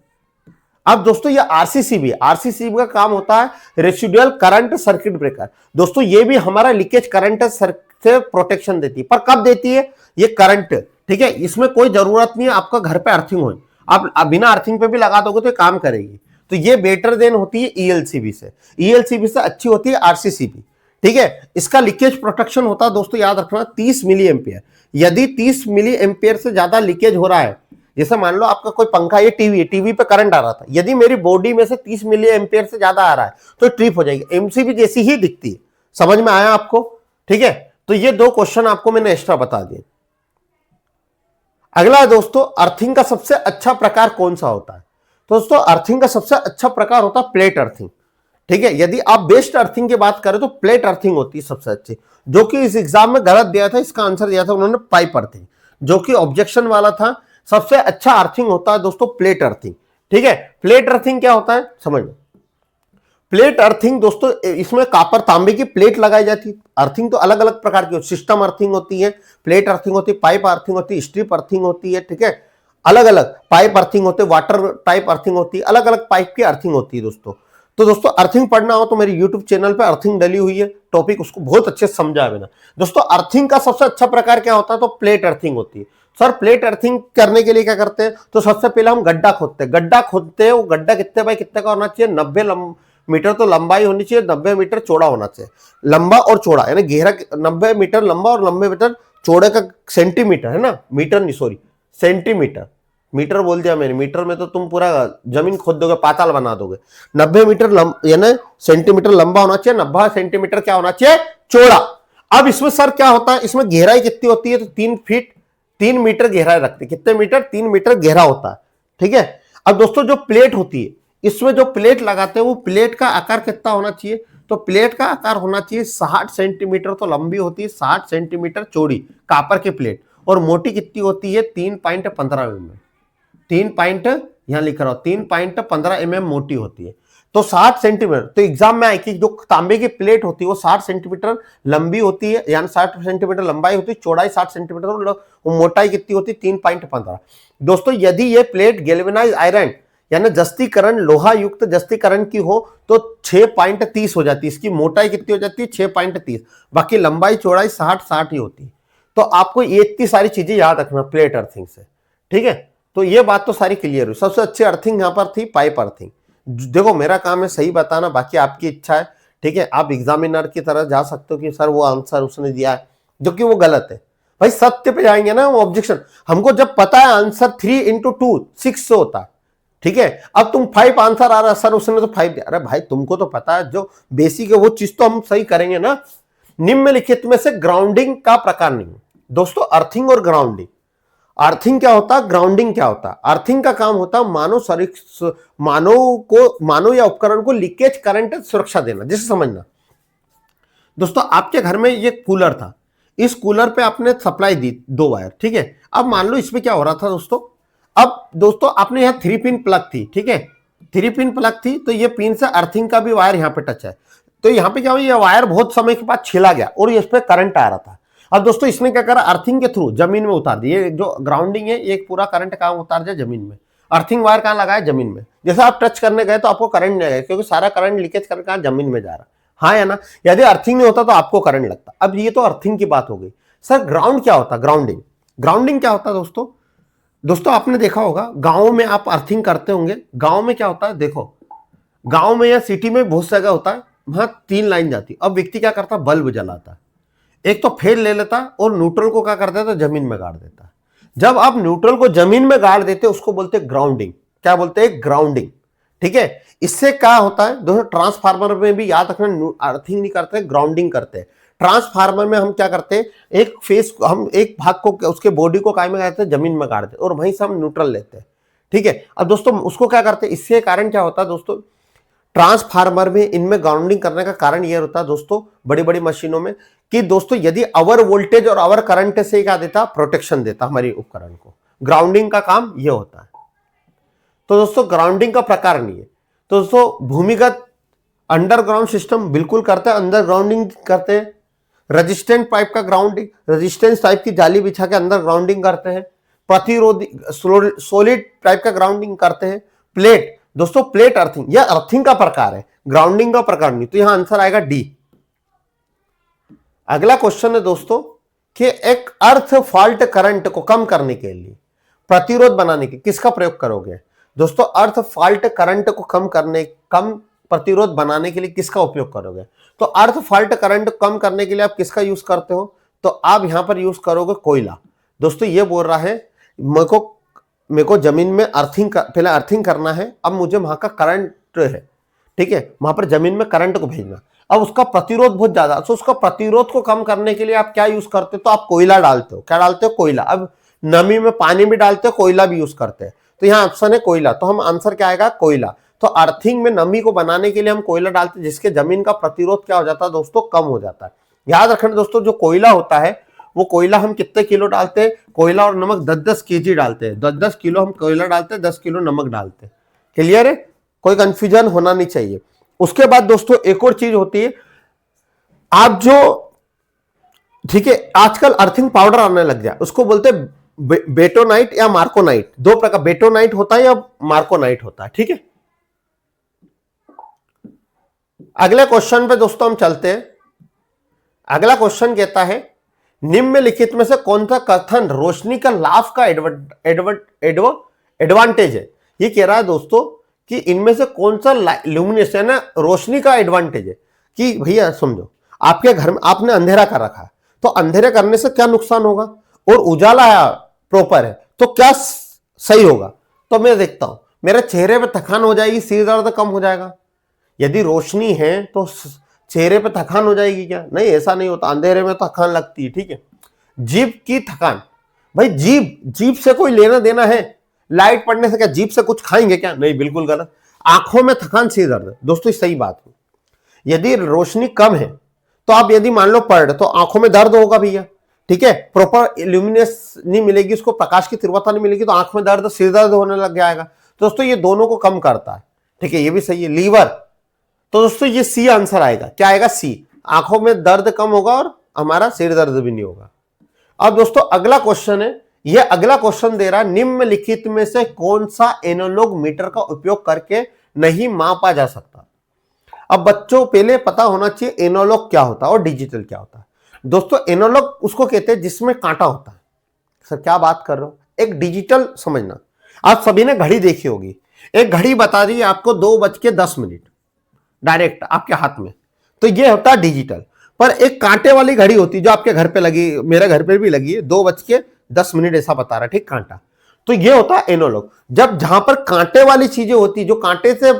अब दोस्तों ये आरसीसीबी का काम होता है रेसिडुअल करंट सर्किट ब्रेकर। दोस्तों ये भी हमारा लीकेज करंट से प्रोटेक्शन देती है, पर कब देती है? ये करंट, ठीक है। इसमें कोई जरूरत नहीं है आपका घर पे अर्थिंग हो, आप बिना अर्थिंग पे भी लगा दोगे तो काम करेगी। तो ये बेटर देन होती है ईएलसीबी से। ईएलसीबी से अच्छी होती है आरसीसीबी, ठीक है। इसका लीकेज प्रोटेक्शन होता है दोस्तों, याद रखना 30 मिली एम्पियर। यदि 30 मिली एम्पियर से ज्यादा लीकेज हो रहा है, जैसे मान लो आपका कोई पंखा, ये टीवी पे करंट आ रहा था, यदि मेरी बॉडी में से 30 मिली एम्पियर से ज्यादा आ रहा है तो ट्रिप हो जाएगी। एमसीबी जैसी ही दिखती है। समझ में आया आपको? ठीक है। तो ये दो क्वेश्चन आपको मैंने एक्स्ट्रा बता दिए। अगला दोस्तों, अर्थिंग का सबसे अच्छा प्रकार कौन सा होता है? तो दोस्तों अर्थिंग का सबसे अच्छा प्रकार होता है प्लेट अर्थिंग, ठीक है। यदि आप बेस्ट अर्थिंग की बात करें तो प्लेट अर्थिंग होती है सबसे अच्छी, जो कि इस एग्जाम में गलत दिया था। इसका आंसर दिया था उन्होंने पाइप अर्थिंग, जो कि ऑब्जेक्शन वाला था। सबसे अच्छा अर्थिंग होता है दोस्तों प्लेट अर्थिंग, ठीक है। प्लेट अर्थिंग क्या होता है समझ लो। प्लेट अर्थिंग दोस्तों, इसमें कॉपर तांबे की प्लेट लगाई जाती है। अर्थिंग तो अलग अलग प्रकार की होती है, सिस्टम अर्थिंग होती है, प्लेट अर्थिंग होती है, पाइप अर्थिंग होती है, स्ट्रिप अर्थिंग होती है, ठीक है। अलग अलग पाइप अर्थिंग होते, वाटर टाइप अर्थिंग होती है, अलग अलग पाइप की अर्थिंग होती है दोस्तों। तो दोस्तों अर्थिंग पढ़ना हो तो मेरे YouTube चैनल पे अर्थिंग डली हुई है, टॉपिक उसको बहुत अच्छे से समझा है मैंने। दोस्तों अर्थिंग का सबसे अच्छा प्रकार क्या होता है? तो प्लेट अर्थिंग होती है। सर प्लेट अर्थिंग करने के लिए क्या करते हैं? तो सबसे पहले हम गड्ढा खोदते हैं। गड्ढा खोदते हैं, वो गड्ढा कितने बाई कितने का होना चाहिए? 90 मीटर तो लंबाई होनी चाहिए, 90 मीटर चौड़ा होना चाहिए। लंबा और चौड़ा यानी गहरा 90 मीटर लंबा और 90 मीटर चौड़े का सेंटीमीटर है ना, मीटर नहीं सॉरी सेंटीमीटर, मीटर बोल दिया मैंने। मीटर में तो तुम पूरा जमीन खोद दोगे, पाताल बना दोगे। 90 मीटर यानी सेंटीमीटर लंबा होना चाहिए, 90 सेंटीमीटर क्या होना चाहिए? चौड़ा। अब इसमें सर क्या होता है? इसमें गहराई कितनी होती है? तो 3 मीटर गहराई रखते। कितने मीटर? 3 मीटर गहरा होता है, ठीक है। अब दोस्तों जो प्लेट होती है, इसमें जो प्लेट लगाते हैं वो प्लेट का आकार कितना होना चाहिए? तो प्लेट का आकार होना चाहिए 60 सेंटीमीटर तो लंबी होती है, 60 सेंटीमीटर चौड़ी कॉपर की प्लेट। और मोटी कितनी होती है? 3.15 mm। 3 पॉइंट यहां लिख रहा हूं, 3.15 mm मोटी होती है। तो 60 सेंटीमीटर, तो एग्जाम में आए कि जो तांबे की प्लेट होती है वो 60 सेंटीमीटर लंबी होती है, यानी 60 सेंटीमीटर लंबाई होती है, चौड़ाई 60 सेंटीमीटर, और मोटाई कितनी होती है? 3.15। दोस्तों यदि ये प्लेट गैल्वेनाइज आयरन यानी जस्तीकरण लोहा युक्त जस्तीकरण की हो तो 6.30 हो जाती है। इसकी मोटाई कितनी हो जाती है? 6.30। बाकी लंबाई चौड़ाई 60 ही होती है। तो आपको ये इतनी सारी चीजें याद रखना प्लेट अर्थिंग से, ठीक है। तो ये बात तो सारी क्लियर हुई। सबसे अच्छी अर्थिंग यहां पर थी पाइप अर्थिंग। देखो मेरा काम है सही बताना, बाकी आपकी इच्छा है, ठीक है। आप एग्जामिनर की तरह जा सकते हो कि सर वो आंसर उसने दिया है जो कि वो गलत है। भाई सत्य पे जाएंगे ना, वो ऑब्जेक्शन। हमको जब पता है आंसर 3 × 2 6 से होता है, ठीक है। अब तुम 5 आंसर आ रहा है, सर उसने तो 5 दिया। अरे भाई तुमको तो पता है जो बेसिक है वो चीज तो हम सही करेंगे ना। निम्नलिखित में से ग्राउंडिंग का प्रकार नहीं। दोस्तों अर्थिंग और ग्राउंडिंग, अर्थिंग क्या होता है, ग्राउंडिंग क्या होता है? अर्थिंग का काम होता है मानव या उपकरण को लीकेज करंट सुरक्षा देना। जैसे समझना दोस्तों, आपके घर में ये कूलर था, इस कूलर पे आपने सप्लाई दी 2 वायर, ठीक है। अब मान लो इसमें क्या हो रहा था दोस्तों, अब दोस्तों आपने यहाँ 3 पिन प्लग थी, ठीक है। 3 पिन प्लग थी, तो ये पिन से अर्थिंग का भी वायर यहाँ पे टच है। तो यहाँ पे क्या हुआ, ये वायर बहुत समय के बाद छिला गया और इस पे करंट आ रहा था। अब दोस्तों इसने क्या करा, अर्थिंग के थ्रू जमीन में उतार दिए। जो ग्राउंडिंग है, एक पूरा करंट कहाँ उतार दिया? जमीन में। अर्थिंग वायर कहाँ लगाया? जमीन में। जैसे आप टच करने गए तो आपको करंट नहीं आएगा, क्योंकि सारा करंट लीकेज करके कहाँ, जमीन में जा रहा। हाँ या ना? यदि अर्थिंग नहीं होता तो आपको करंट लगता। अब ये तो अर्थिंग की बात हो गई। सर ग्राउंड क्या होता है? ग्राउंडिंग। ग्राउंडिंग क्या होता है दोस्तों? दोस्तों आपने देखा होगा गांव में आप अर्थिंग करते होंगे। गांव में क्या होता है, देखो गांव में या सिटी में बहुत जगह होता है, वहां 3 लाइन जाती। अब व्यक्ति क्या करता है, बल्ब जलाता है, एक तो फेल ले लेता और न्यूट्रल को क्या कर देता, जमीन में गाड़ देता। जब आप न्यूट्रल को जमीन में गाड़ देते उसको बोलते हैं ग्राउंडिंग। क्या बोलते हैं? ग्राउंडिंग। ठीक है, इससे क्या होता है दोस्तों, ट्रांसफार्मर में भी याद रखना, अर्थिंग नहीं करते, ग्राउंडिंग करते हैं। ट्रांसफार्मर में हम क्या करते हैं, एक फेस, हम एक भाग को, उसके बॉडी को काय में गाड़ते हैं, जमीन में गाड़ते हैं, और वहीं से हम न्यूट्रल लेते हैं। ठीक है, अब दोस्तों उसको क्या करते हैं, इससे कारण क्या होता है दोस्तों, ट्रांसफार्मर में इनमें ग्राउंडिंग करने का कारण यह होता है दोस्तों, बड़ी बड़ी मशीनों में, कि दोस्तों यदि अवर वोल्टेज और अवर करंट से क्या देता, प्रोटेक्शन देता हमारी उपकरण को। ग्राउंडिंग का काम यह होता है। तो दोस्तों ग्राउंडिंग का प्रकार नहीं है। तो दोस्तों भूमिगत अंडरग्राउंड सिस्टम बिल्कुल करते हैं, अंडर ग्राउंडिंग करते हैं। रेजिस्टेंट पाइप का ग्राउंडिंग, रेजिस्टेंस टाइप की जाली बिछा के अंदर ग्राउंडिंग करते हैं। प्रतिरोधी सॉलिड टाइप का ग्राउंडिंग करते हैं। प्लेट, दोस्तों प्लेट अर्थिंग, यह अर्थिंग का प्रकार है, ग्राउंडिंग का प्रकार नहीं। तो यहां आंसर आएगा डी। अगला क्वेश्चन है दोस्तों कि एक अर्थ फॉल्ट करंट को कम करने के लिए, प्रतिरोध बनाने के, किसका प्रयोग करोगे? दोस्तों अर्थ फॉल्ट करंट को कम प्रतिरोध बनाने के लिए किसका उपयोग करोगे? तो अर्थ फॉल्ट करंट कम करने के लिए आप किसका यूज करते हो? तो आप यहां पर यूज करोगे कोयला। दोस्तों ये बोल रहा है मेरे को जमीन में पहले अर्थिंग करना है, अब मुझे वहां का करंट है, ठीक है, वहां पर जमीन में करंट को भेजना, अब उसका प्रतिरोध बहुत ज्यादा, तो उसका प्रतिरोध को कम करने के लिए आप क्या यूज करते हो? तो आप कोयला डालते हो। क्या डालते हो? कोयला। अब नमी में पानी भी डालते हो, कोयला भी यूज करते हैं, तो यहाँ ऑप्शन है कोयला। तो हम आंसर क्या आएगा? कोयला। तो अर्थिंग में नमी को बनाने के लिए हम कोयला डालते हैं, जिसके जमीन का प्रतिरोध क्या हो जाता है दोस्तों? कम हो जाता है। याद रखना दोस्तों, जो कोयला होता है वो कोयला हम कितने किलो डालते हैं? कोयला और नमक 10-10 केजी डालते हैं। 10-10 किलो हम कोयला डालते हैं, 10 किलो नमक डालते हैं। क्लियर है? कोई कंफ्यूजन होना नहीं चाहिए। उसके बाद दोस्तों एक और चीज होती है, आप जो, ठीक है, आजकल अर्थिंग पाउडर आने लग गया, उसको बोलते हैं बेटोनाइट या मार्कोनाइट। दो प्रकार, बेटोनाइट होता है या मार्कोनाइट होता है। ठीक है, अगले क्वेश्चन पे दोस्तों हम चलते हैं। अगला क्वेश्चन कहता है निम्नलिखित में से कौन सा कथन रोशनी का लाभ का एडवांटेज है? ये कह रहा है दोस्तों कि इनमें से कौन सा ल्यूमिनेशन है, रोशनी का एडवांटेज है। कि भैया समझो, आपके घर में आपने अंधेरा कर रखा है, तो अंधेरे करने से क्या नुकसान होगा, और उजाला है प्रॉपर है तो क्या सही होगा? तो मैं देखता हूं मेरे चेहरे पे थकान हो जाएगी, सिर दर्द कम हो जाएगा। यदि रोशनी है तो चेहरे पे थकान हो जाएगी क्या? नहीं, ऐसा नहीं होता, अंधेरे में थकान लगती है। ठीक है, जीभ की थकान, भाई जीभ से कोई लेना देना है? लाइट पड़ने से क्या जीभ से कुछ खाएंगे क्या? नहीं, बिल्कुल गलत। आंखों में थकान, सिर दर्द, दोस्तों सही बात है। यदि रोशनी कम है तो आप यदि मान लो पढ़ रहे तो आंखों में दर्द होगा भैया। ठीक है, प्रॉपर इल्यूमिनेस नहीं मिलेगी, उसको प्रकाश की तीव्रता नहीं मिलेगी, तो आंख में दर्द, सिर दर्द होने लग जाएगा। तो दोस्तों ये दोनों को कम करता है। ठीक है, ये भी सही है। लीवर, तो दोस्तों ये सी आंसर आएगा। क्या आएगा? सी। आंखों में दर्द कम होगा और हमारा सिर दर्द भी नहीं होगा। अब दोस्तों अगला क्वेश्चन है, यह अगला क्वेश्चन दे रहा है निम्नलिखित में से कौन सा एनालॉग मीटर का उपयोग करके नहीं मापा जा सकता? अब बच्चों पहले पता होना चाहिए एनालॉग क्या होता है और डिजिटल क्या होता है। दोस्तों एनालॉग उसको कहते हैं जिसमें कांटा होता है। सर क्या बात कर रहे हो? एक डिजिटल समझना, आप सभी ने घड़ी देखी होगी, एक घड़ी बता दी आपको 2:10 डायरेक्ट आपके हाथ में, तो ये होता है डिजिटल। पर एक कांटे वाली घड़ी होती है जो आपके घर पे लगी, मेरे घर पे भी लगी है, 2:10 ऐसा बता रहा है, ठीक, कांटा। तो ये होता है एनालॉग। जब जहां पर कांटे वाली चीजें होती, जो कांटे से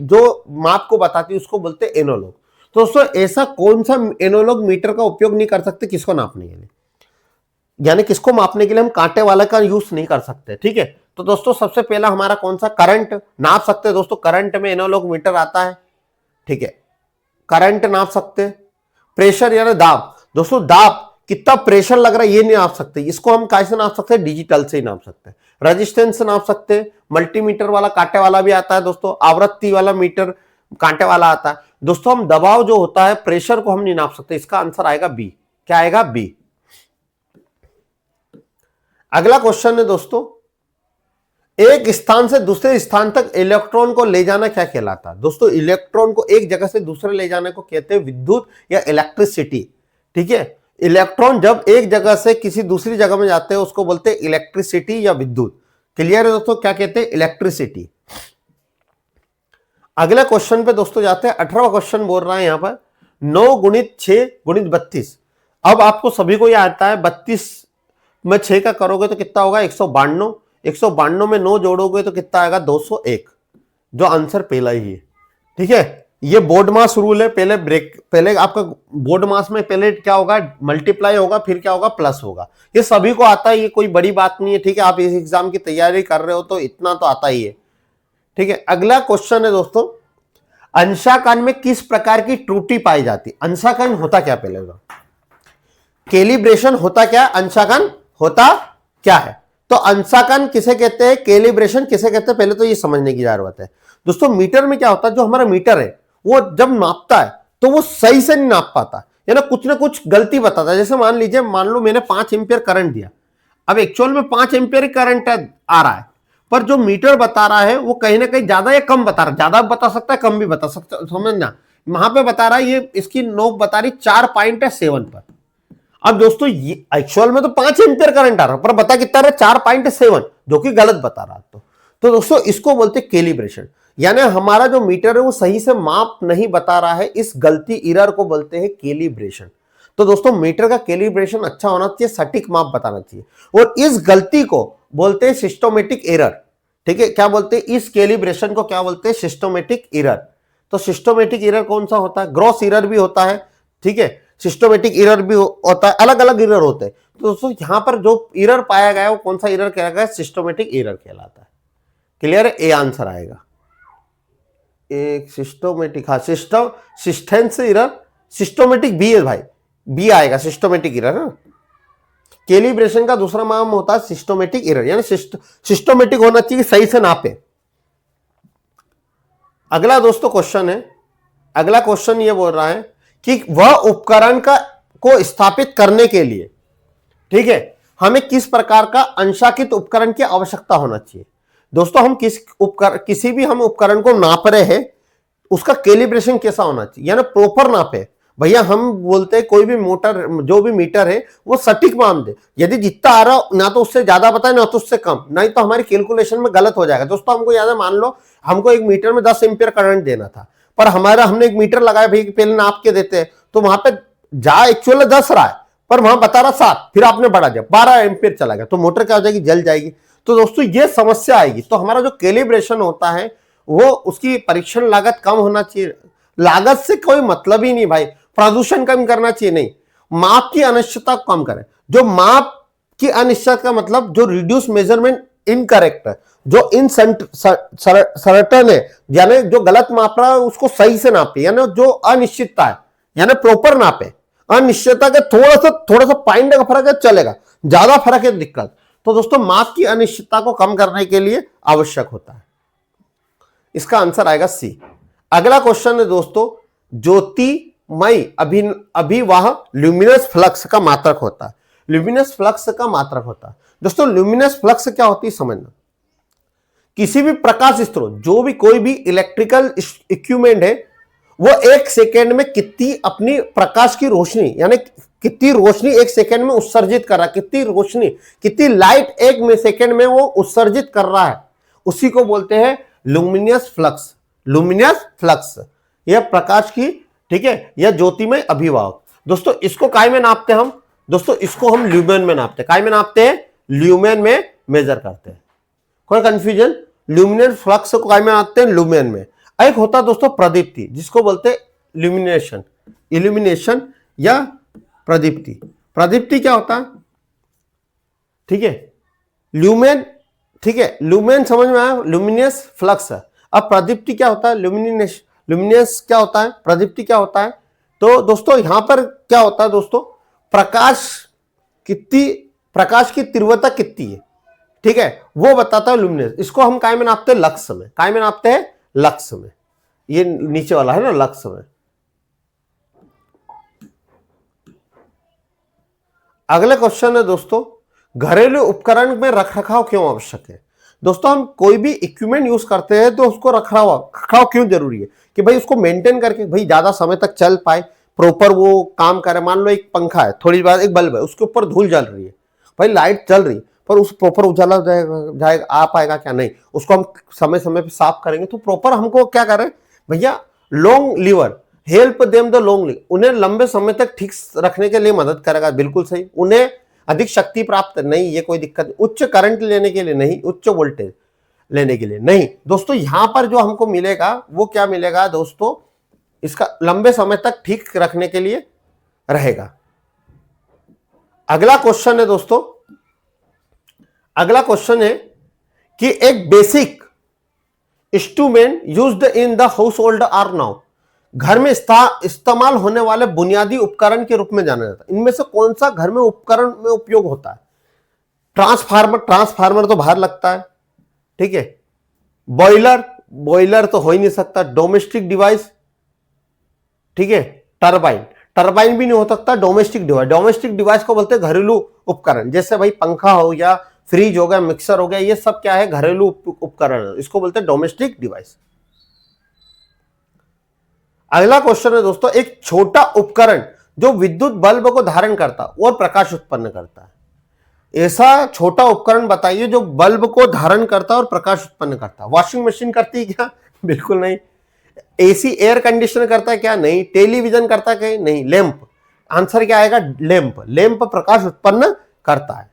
जो माप को बताती है, उसको बोलते हैं एनालॉग। तो दोस्तों ऐसा कौन सा एनालॉग मीटर का उपयोग नहीं कर सकते? किसको नापने के लिए, यानी किसको मापने के लिए हम कांटे वाला का यूज नहीं कर सकते। ठीक है, तो दोस्तों सबसे पहला हमारा कौन सा, करंट नाप सकते हैं। दोस्तों करंट में एनालॉग मीटर आता है। ठीक है, करंट नाप सकते। प्रेशर यानी दाब, दोस्तों दाब कितना प्रेशर लग रहा है ये नहीं नाप सकते, इसको हम कैसे नाप सकते हैं? डिजिटल से ही नाप सकते हैं। रेजिस्टेंस नाप सकते हैं, मल्टीमीटर वाला कांटे वाला भी आता है दोस्तों, आवृत्ति वाला मीटर कांटे वाला आता है। दोस्तों हम दबाव जो होता है, प्रेशर को हम नहीं नाप सकते, इसका आंसर आएगा बी। क्या आएगा? बी। अगला क्वेश्चन है दोस्तों, एक स्थान से दूसरे स्थान तक इलेक्ट्रॉन को ले जाना क्या कहलाता है दोस्तों? इलेक्ट्रॉन को एक जगह से दूसरे ले जाने को कहते हैं विद्युत या इलेक्ट्रिसिटी। ठीक है, इलेक्ट्रॉन जब एक जगह से किसी दूसरी जगह में जाते हैं उसको बोलते हैं इलेक्ट्रिसिटी या विद्युत। क्लियर है दोस्तों, क्या कहते हैं? इलेक्ट्रिसिटी। अगले क्वेश्चन पे दोस्तों जाते हैं। 18वां क्वेश्चन बोल रहा है यहां पर 9 गुणित 6 गुणित 32। अब आपको सभी को यह आता है 32 में 6 का करोगे तो कितना होगा? 192। 192 में 9 जोड़ोगे तो कितना आएगा? 201, जो आंसर पहला ही है। ठीक है, ये बोर्ड मास रूल है। पहले आपका बोर्ड मास में पहले क्या होगा? मल्टीप्लाई होगा, फिर क्या होगा? प्लस होगा। ये सभी को आता है, ये कोई बड़ी बात नहीं है। ठीक है, आप इस एग्जाम की तैयारी कर रहे हो तो इतना तो आता ही है। ठीक है, अगला क्वेश्चन है दोस्तों, अंशांकन में किस प्रकार की त्रुटि पाई जाती? अंशांकन होता क्या? पहले तो कैलिब्रेशन होता क्या? अंशांकन होता क्या है? तो अंशांकन किसे कहते हैं, कैलिब्रेशन किसे कहते हैं, पहले तो ये समझने की जरूरत है दोस्तों। मीटर में क्या होता है, जो हमारा मीटर है वो जब नापता है तो वो सही से नहीं नाप पाता, या ना कुछ गलती बताता है। जैसे मान लो मैंने 5 एम्पियर करंट दिया, अब एक्चुअल में 5 एम्पियर करंट आ रहा है, पर जो मीटर बता रहा है वो कहीं ना कहीं ज्यादा या कम बता रहा है। ज्यादा बता सकता है, कम भी बता सकता है, समझना। वहां पे बता रहा है, ये इसकी नोक बता रही 4.7 पर। अब दोस्तों ये एक्चुअल में तो 5 एम्पियर करंट आ रहा है, पर बता कितना रहा? 4.7, जो कि गलत बता रहा है। तो दोस्तों इसको बोलते हैं कैलिब्रेशन, यानी हमारा जो मीटर है वो सही से माप नहीं बता रहा है। इस गलती एरर को बोलते हैं कैलिब्रेशन। तो दोस्तों मीटर का कैलिब्रेशन अच्छा होना चाहिए, सटीक माप बताना चाहिए, और इस गलती को बोलते हैं सिस्टोमेटिक एरर। ठीक है, क्या बोलते हैं? इस कैलिब्रेशन को क्या बोलते हैं? सिस्टोमेटिक एरर। तो सिस्टोमेटिक एरर कौन सा होता है? ग्रॉस एरर भी होता है, ठीक है, सिस्टोमेटिक एरर भी होता है, अलग अलग एरर होते हैं। तो दोस्तों यहां पर जो एरर पाया गया है वो कौन सा एरर कहलाता है? सिस्टोमेटिक एरर कहलाता है। क्लियर है? ए आंसर आएगा। एक सिस्टोमेटिक, हाँ सिस्टेंस एरर, सिस्टोमेटिक बी है भाई, बी आएगा सिस्टोमेटिक एरर। कैलिब्रेशन का दूसरा नाम होता है सिस्टोमेटिक एरर, यानी सिस्टोमेटिक होना चाहिए, सही से नापे। अगला दोस्तों क्वेश्चन है, अगला क्वेश्चन ये बोल रहा है कि वह उपकरण को स्थापित करने के लिए, ठीक है, हमें किस प्रकार का अंशांकित उपकरण की आवश्यकता होना चाहिए? दोस्तों हम किसी भी हम उपकरण को नाप रहे हैं, उसका कैलिब्रेशन कैसा होना चाहिए, यानी प्रॉपर नापे। भैया हम बोलते हैं कोई भी मोटर, जो भी मीटर है वो सटीक मान दे। यदि जितना आ रहा ना तो उससे ज्यादा बताए, ना तो उससे कम, नहीं तो हमारी कैलकुलेशन में गलत हो जाएगा। दोस्तों हमको याद है, मान लो हमको एक मीटर में 10 एम्पियर करंट देना था, पर हमने एक मीटर लगाया, भाई पहले नाप के देते हैं, तो वहां पे जा एक्चुअल 10 रहा है, पर वहां बता रहा 7, फिर आपने बढ़ा दिया 12 एम्पियर चला गया, तो मोटर क्या हो जाएगी? जल जाएगी। तो दोस्तों ये समस्या आएगी। तो हमारा जो कैलिब्रेशन होता है वो, उसकी परीक्षण लागत कम होना चाहिए। लागत से कोई मतलब ही नहीं भाई, प्रदूषण कम करना चाहिए, नहीं, माप की अनिश्चितता कम करें। जो माप की अनिश्चितता का मतलब जो रिड्यूस मेजरमेंट इनकरेक्ट है, जो इन सर्टन है, यानी जो गलत माप रहा है उसको सही से नापे, यानी जो अनिश्चितता है यानी प्रॉपर नापे। अनिश्चितता के थोड़ा सा पॉइंट का फर्क है चलेगा, ज्यादा फर्क है दिक्कत। तो दोस्तों माप की अनिश्चितता को कम करने के लिए आवश्यक होता है। इसका आंसर आएगा सी। अगला क्वेश्चन है दोस्तों, ज्योतिमय अभिवाह ल्यूमिनस फ्लक्स का मात्रक होता है। ल्यूमिनस फ्लक्स का मात्रक होता है दोस्तों, ल्यूमिनस फ्लक्स क्या होती है समझना। किसी भी प्रकाश स्रोत, जो भी कोई भी इलेक्ट्रिकल इक्विपमेंट है, वो 1 सेकेंड में कितनी अपनी प्रकाश की रोशनी, यानी कितनी रोशनी 1 सेकेंड में उत्सर्जित कर रहा है, कितनी रोशनी, कितनी लाइट 1 सेकेंड में वो उत्सर्जित कर रहा है, उसी को बोलते हैं लुमिनियस फ्लक्स। लुमिनियस फ्लक्स यह प्रकाश की, ठीक है, यह ज्योतिमय अभिवाह। दोस्तों इसको काय में नापते हैं हम? दोस्तों इसको हम ल्यूमेन में नापते हैं। काय में नापते हैं? ल्यूमेन में मेजर करते हैं। कोई कंफ्यूजन? ल्यूमिनस फ्लक्स को काय में नापते हैं? ल्यूमेन में। एक होता है दोस्तों प्रदीप्ति, जिसको बोलते हैं इल्यूमिनेशन, इल्यूमिनेशन या प्रदीप्ति। प्रदीप्ति क्या होता है? ठीक है, ल्यूमेन, ठीक है, ल्यूमेन समझ में आया, ल्यूमिनियस फ्लक्स है। अब प्रदीप्ति क्या होता है? ल्यूमिनियस क्या होता है? प्रदीप्ति क्या होता है? तो दोस्तों यहां पर क्या होता है दोस्तों, प्रकाश की तीव्रता कितनी है, ठीक है, वो बताता है ल्यूमिनस। इसको हम काय में नापते हैं? लक्स में। काय में नापते हैं? लक्स में। ये नीचे वाला है ना, लक्स में। अगला क्वेश्चन है दोस्तों, घरेलू उपकरण में रखरखाव क्यों आवश्यक है? दोस्तों हम कोई भी इक्विपमेंट यूज करते हैं तो उसको रखरखाव क्यों जरूरी है कि भाई उसको मेंटेन करके भाई ज्यादा समय तक चल पाए, प्रॉपर वो काम करे। मान लो एक पंखा है, थोड़ी बाद एक बल्ब है, उसके ऊपर धूल जल रही है, भाई लाइट चल रही पर उस प्रॉपर उजाला जाएगा आ पाएगा क्या? नहीं, उसको हम समय समय पे साफ करेंगे। तो प्रॉपर हमको क्या करें भैया, long lever help them the long live, उन्हें लंबे समय तक ठीक रखने के लिए मदद करेगा। बिल्कुल सही। उन्हें अधिक शक्ति प्राप्त नहीं, ये कोई दिक्कत नहीं। उच्च करंट लेने के लिए नहीं, उच्च वोल्टेज लेने के लिए नहीं। दोस्तों यहां पर जो हमको मिलेगा वो क्या मिलेगा दोस्तों, इसका लंबे समय तक ठीक रखने के लिए रहेगा। अगला क्वेश्चन है दोस्तों, अगला क्वेश्चन है कि एक basic instrument used in the household are now, घर में इस्तेमाल होने वाले बुनियादी उपकरण के रूप में जाना जाता है। इनमें से कौन सा घर में उपकरण में उपयोग होता है? ट्रांसफार्मर, ट्रांसफार्मर तो बाहर लगता है, ठीक है। बॉयलर, बॉयलर तो हो ही नहीं सकता। डोमेस्टिक डिवाइस, ठीक है। टरबाइन, टरबाइन भी नहीं हो सकता। डोमेस्टिक डिवाइस, डोमेस्टिक डिवाइस को बोलते हैं घरेलू उपकरण, जैसे भाई पंखा हो गया, फ्रिज हो गया, मिक्सर हो गया, ये सब क्या है? घरेलू उपकरण, इसको बोलते हैं डोमेस्टिक डिवाइस। अगला क्वेश्चन है दोस्तों, एक छोटा उपकरण जो विद्युत बल्ब को धारण करता और प्रकाश उत्पन्न करता है। ऐसा छोटा उपकरण बताइए जो बल्ब को धारण करता और प्रकाश उत्पन्न करता है। वॉशिंग मशीन करती है क्या? बिल्कुल नहीं। एसी एयर कंडीशनर करता है क्या? नहीं। टेलीविजन करता है क्या? नहीं। लैंप, आंसर क्या आएगा? लैंप। लैंप प्रकाश उत्पन्न करता है।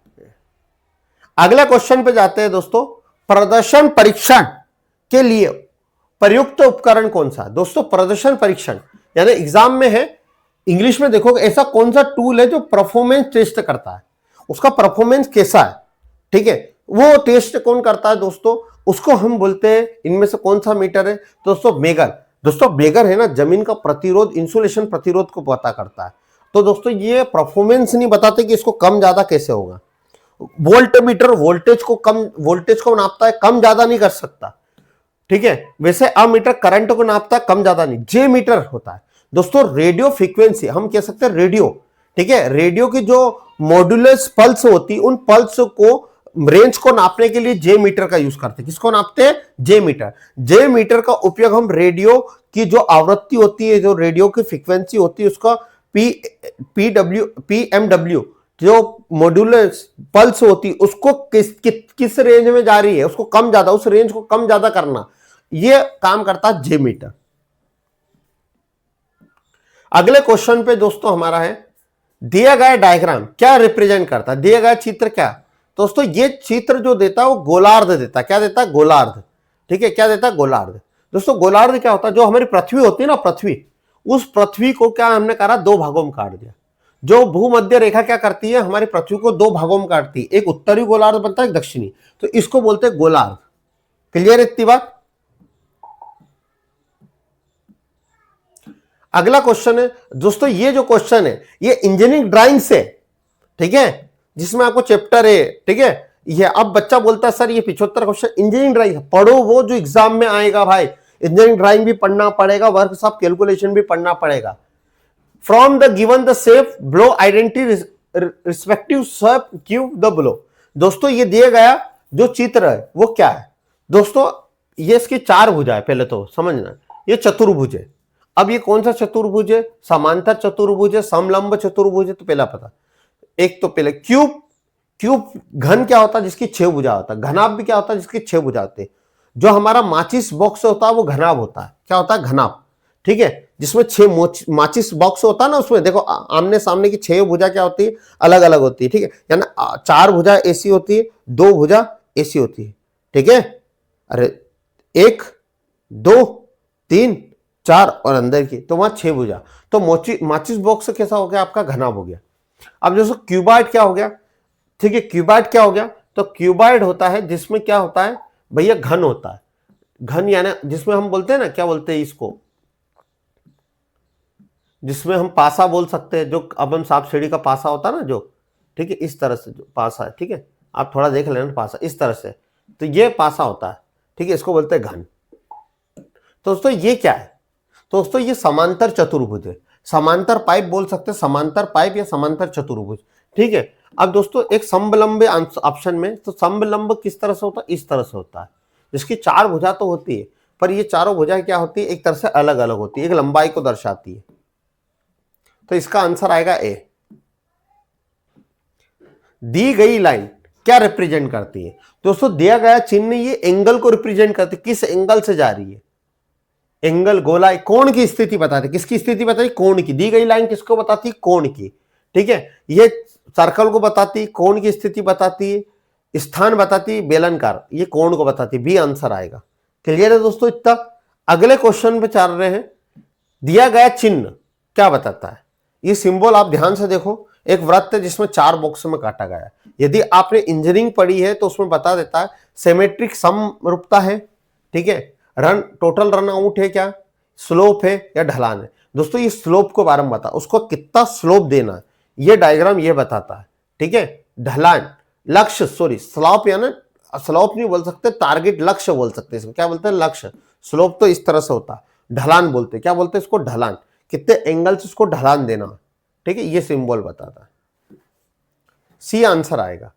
अगले क्वेश्चन पे जाते हैं दोस्तों, प्रदर्शन परीक्षण के लिए प्रयुक्त उपकरण कौन सा? दोस्तों प्रदर्शन परीक्षण यानी एग्जाम में है, इंग्लिश में देखोगे, ऐसा कौन सा टूल है जो परफॉर्मेंस टेस्ट करता है, उसका परफॉर्मेंस कैसा है, ठीक है, वो टेस्ट कौन करता है दोस्तों? उसको हम बोलते हैं, इनमें से कौन सा मीटर है दोस्तों? मेगर। दोस्तों मेगर है ना, जमीन का प्रतिरोध, इंसुलेशन प्रतिरोध को पता करता है। तो दोस्तों ये परफॉर्मेंस नहीं बताते कि इसको कम ज्यादा कैसे होगा। वोल्ट मीटर वोल्टेज को कम, वोल्टेज को नापता है, कम ज्यादा नहीं कर सकता, ठीक है। वैसे अमीटर करंट को नापता है, कम ज्यादा नहीं। जे मीटर होता है दोस्तों रेडियो फ्रीक्वेंसी, हम कह सकते हैं रेडियो, ठीक है। रेडियो की जो मॉड्यूलस पल्स होती है, उन पल्स को, रेंज को नापने के लिए जे मीटर का यूज करते हैं। किसको नापते हैं? जे मीटर। जे मीटर का उपयोग हम रेडियो की जो आवृत्ति होती है, जो रेडियो की फ्रीक्वेंसी होती है, उसका पीएमडब्ल्यू जो मॉड्यूलस पल्स होती है, उसको किस रेंज में जा रही है, उसको कम ज्यादा, उस रेंज को कम ज्यादा करना, ये काम करता है जे मीटर। अगले क्वेश्चन पे दोस्तों हमारा है, दिया गया डायग्राम क्या रिप्रेजेंट करता है? दिया गया चित्र क्या? दोस्तों ये चित्र जो देता है वो गोलार्ध देता है। क्या देता है? गोलार्ध, ठीक है। क्या देता है? गोलार्ध। दोस्तों गोलार्ध क्या होता है? जो हमारी पृथ्वी होती है ना, पृथ्वी, उस पृथ्वी को क्या हमने करा? दो भागों में काट दिया। जो भूमध्य रेखा क्या करती है? हमारी पृथ्वी को दो भागों में काटती है, एक उत्तरी गोलार्ध बनता है, एक दक्षिणी, तो इसको बोलते हैं गोलार्ध। क्लियर है इतनी बात? अगला क्वेश्चन है दोस्तों, ये जो क्वेश्चन है ये इंजीनियरिंग ड्राइंग से, ठीक है, जिसमें आपको चैप्टर है, ठीक है। ये अब बच्चा बोलता है सर ये 75 क्वेश्चन इंजीनियरिंग ड्राइंग पढ़ो, वो जो एग्जाम में आएगा भाई। इंजीनियरिंग ड्राइंग भी पढ़ना पड़ेगा, वर्कशॉप कैलकुलेशन भी पढ़ना पड़ेगा। From the given the shape blow identity respective shape give the blow. दोस्तों ये दिया गया जो चित्र है वो क्या है दोस्तों? ये इसकी चार भुजा है, पहले तो समझना, ये चतुर्भुज है। अब ये कौन सा चतुर्भुज है? समांतर चतुर्भुज है, समलंब चतुर्भुज है, तो पहला पता। एक तो पहले क्यूब, क्यूब घन क्या होता है? जिसकी 6 भुजा होता है। घनाभ भी क्या होता है? जिसकी 6 भुजा होती है। जो हमारा माचिस बॉक्स होता है वो घनाभ होता है। क्या होता है? घनाभ, ठीक है। जिसमें 6 माचिस बॉक्स होता है ना, उसमें देखो आमने सामने की 6 भुजा क्या होती है? अलग अलग होती है, ठीक है। यानी 4 भुजा ऐसी होती है, 2 भुजा ऐसी होती है, ठीक है। अरे 1 2 3 4 और अंदर की, तो वहां 6 भुजा। तो माचिस बॉक्स कैसा हो गया? आपका घनाभ हो गया। अब दोस्तों क्यूबॉइड क्या हो गया? ठीक है, क्यूबॉइड क्या हो गया? तो क्यूबॉइड होता है जिसमें क्या होता है भैया? घन होता है। घन यानी जिसमें हम बोलते हैं ना, क्या बोलते हैं इसको, जिसमें हम पासा बोल सकते हैं, जो अब हम सांप सीढ़ी का पासा होता है ना, जो, ठीक है, इस तरह से जो पासा है, ठीक है, आप थोड़ा देख लेना पासा इस तरह से, तो ये पासा होता है, ठीक है, इसको बोलते हैं घन। तो दोस्तों ये क्या है? तो दोस्तों ये समांतर चतुर्भुज है। समांतर पाइप बोल सकते हैं, समांतर पाइप या समांतर चतुर्भुज, ठीक है। अब दोस्तों एक समलंब ऑप्शन में, तो समलंब किस तरह से होता है, इस तरह से होता है, जिसकी चार भुजा तो होती है, पर ये चारों भुजाएं क्या होती है, एक तरह से अलग अलग होती है, एक लंबाई को दर्शाती है। तो इसका आंसर आएगा ए। दी गई लाइन क्या रिप्रेजेंट करती है, दोस्तों दिया गया चिन्ह ये एंगल को रिप्रेजेंट करती है, किस एंगल से जा रही है, एंगल, गोलाई, कोण की स्थिति बताती है, किसकी स्थिति बताती है, कोण की। दी गई लाइन किसको बताती है, कोण की, ठीक है। ये सर्कल को बताती, कोण की स्थिति बताती है, स्थान बताती है बेलनकार, ये कोण को बताती है, बी आंसर आएगा। क्लियर है दोस्तों इतना। अगले क्वेश्चन पे चल रहे हैं। दिया गया चिन्ह क्या बताता है, ये सिंबल आप ध्यान से देखो, एक वृत्त है जिसमें 4 बॉक्स में काटा गया है। यदि आपने इंजीनियरिंग पढ़ी है तो उसमें बता देता है सिमेट्रिक समरूपता है, ठीक है, टोटल रन आउट है, क्या स्लोप है या ढलान है। दोस्तों ये स्लोप को बारे में बता, उसको कितना स्लोप देना है, ये डायग्राम ये बताता है, ठीक है। ढलान, लक्ष्य, सॉरी स्लोप, या ना स्लोप नहीं बोल सकते, टारगेट, लक्ष्य बोल सकते हैं इसको, क्या बोलते हैं, लक्ष्य। स्लोप तो इस तरह से होता है, ढलान बोलते हैं, क्या बोलते हैं इसको, ढलान, कितने एंगल से उसको ढलान देना, ठीक है, ये सिंबल बताता है। सी आंसर आएगा।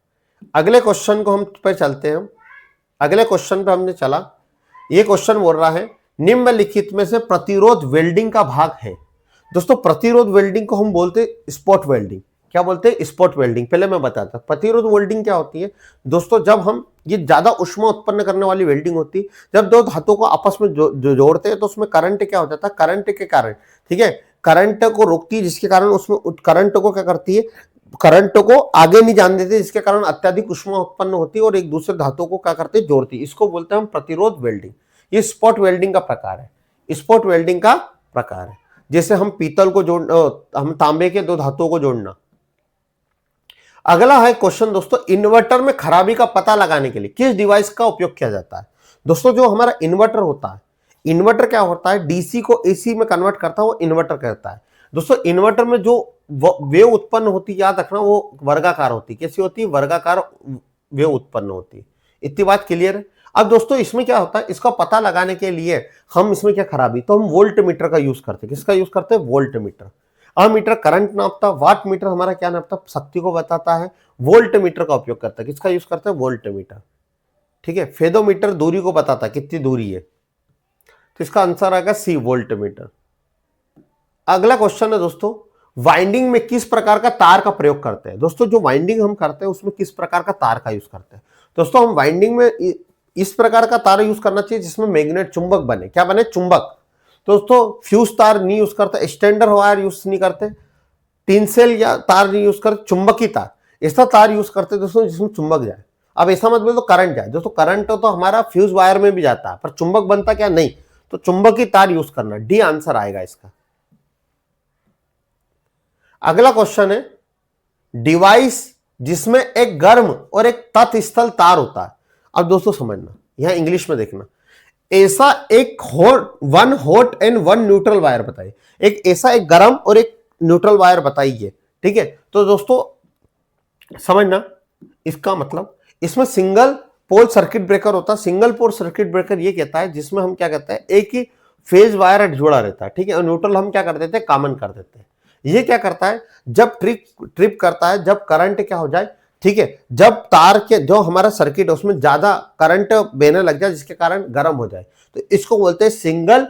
अगले क्वेश्चन को हम पे चलते हैं। अगले क्वेश्चन पे हमने चला, ये क्वेश्चन बोल रहा है निम्नलिखित में से प्रतिरोध वेल्डिंग का भाग है। दोस्तों प्रतिरोध वेल्डिंग को हम बोलते स्पॉट वेल्डिंग, क्या बोलते हैं, स्पॉट वेल्डिंग। पहले मैं बताता हूं प्रतिरोध वेल्डिंग क्या होती है। दोस्तों जब हम ये ज्यादा ऊष्मा उत्पन्न करने वाली वेल्डिंग होती है, जब दो धातुओं को आपस में जोड़ते हैं तो उसमें करंट क्या हो जाता है, करंट के कारण, ठीक है, करंट को रोकती है, जिसके कारण उसमें करंट को क्या करती है, करंट को आगे नहीं जाने देती, जिसके कारण अत्यधिक ऊष्मा उत्पन्न होती है और एक दूसरे धातु को क्या करते हैं, जोड़ती है। इसको बोलते हैं हम प्रतिरोध वेल्डिंग। ये स्पॉट वेल्डिंग का प्रकार है, स्पॉट वेल्डिंग का प्रकार है। जैसे हम पीतल को जोड़ना, हम तांबे के दो धातुओं को जोड़ना। अगला है क्वेश्चन दोस्तों, इन्वर्टर में खराबी का पता लगाने के लिए किस डिवाइस का उपयोग किया जाता है। दोस्तों जो हमारा इन्वर्टर होता है, इन्वर्टर क्या होता है, डीसी को एसी में कन्वर्ट करता है, वो इन्वर्टर कहता है। दोस्तों इन्वर्टर में जो वेव उत्पन्न होती है, याद रखना वो वर्गाकार होती है। कैसी होती है, वर्गाकार वेव उत्पन्न होती है। इतनी बात क्लियर है। अब दोस्तों इसमें क्या होता है, इसका पता लगाने के लिए हम इसमें क्या खराबी, तो हम वोल्ट मीटर का यूज करते हैं। किसका यूज करते हैं, वोल्ट मीटर। अमीटर करंट नापता, वाट मीटर हमारा क्या नापता, शक्ति को बताता है। वोल्ट मीटर का उपयोग करता है, किसका यूज करते हैं, वोल्ट मीटर, ठीक है। फेदोमीटर दूरी को बताता है, कितनी दूरी है, तो इसका आंसर आएगा सी, वोल्ट मीटर। अगला क्वेश्चन है दोस्तों, वाइंडिंग में किस प्रकार का तार का प्रयोग करते हैं। दोस्तों जो वाइंडिंग हम करते हैं उसमें किस प्रकार का तार का यूज करते हैं। दोस्तों हम वाइंडिंग में इस प्रकार का तार यूज करना चाहिए जिसमें मैग्नेट, चुंबक बने, क्या बने, चुंबक। दोस्तों फ्यूज तार नहीं यूज करते, स्टैंडर्ड वायर यूज नहीं करते, तीन सेल या तार नहीं यूज करते, चुंबकी तार, ऐसा तार यूज करते दोस्तों जिसमें चुंबक जाए। अब ऐसा मत बोलो तो करंट जाए, दोस्तों करंट तो हमारा फ्यूज वायर में भी जाता है, पर चुंबक बनता क्या, नहीं, तो चुंबकी तार यूज करना, डी आंसर आएगा इसका। अगला क्वेश्चन है, डिवाइस जिसमें एक गर्म और एक तटस्थल तार होता है। अब दोस्तों समझना, यहां इंग्लिश में देखना, ऐसा एक one hot and one neutral wire बताइए। एक ऐसा एक गर्म और एक न्यूट्रल वायर बताइए, ठीक है। तो दोस्तों समझना इसका मतलब, इसमें सिंगल पोल सर्किट ब्रेकर होता है। सिंगल पोल सर्किट ब्रेकर ये कहता है जिसमें हम क्या कहते हैं, एक ही फेज वायर जुड़ा रहता है, ठीक है, और न्यूट्रल हम क्या कर देते हैं, कॉमन कर देते हैं। ये क्या करता है, जब ट्रिप करता है, जब करंट क्या हो जाए, ठीक है, जब तार के जो हमारा सर्किट है उसमें ज्यादा करंट बहने लग जाए जिसके कारण गर्म हो जाए, तो इसको बोलते हैं single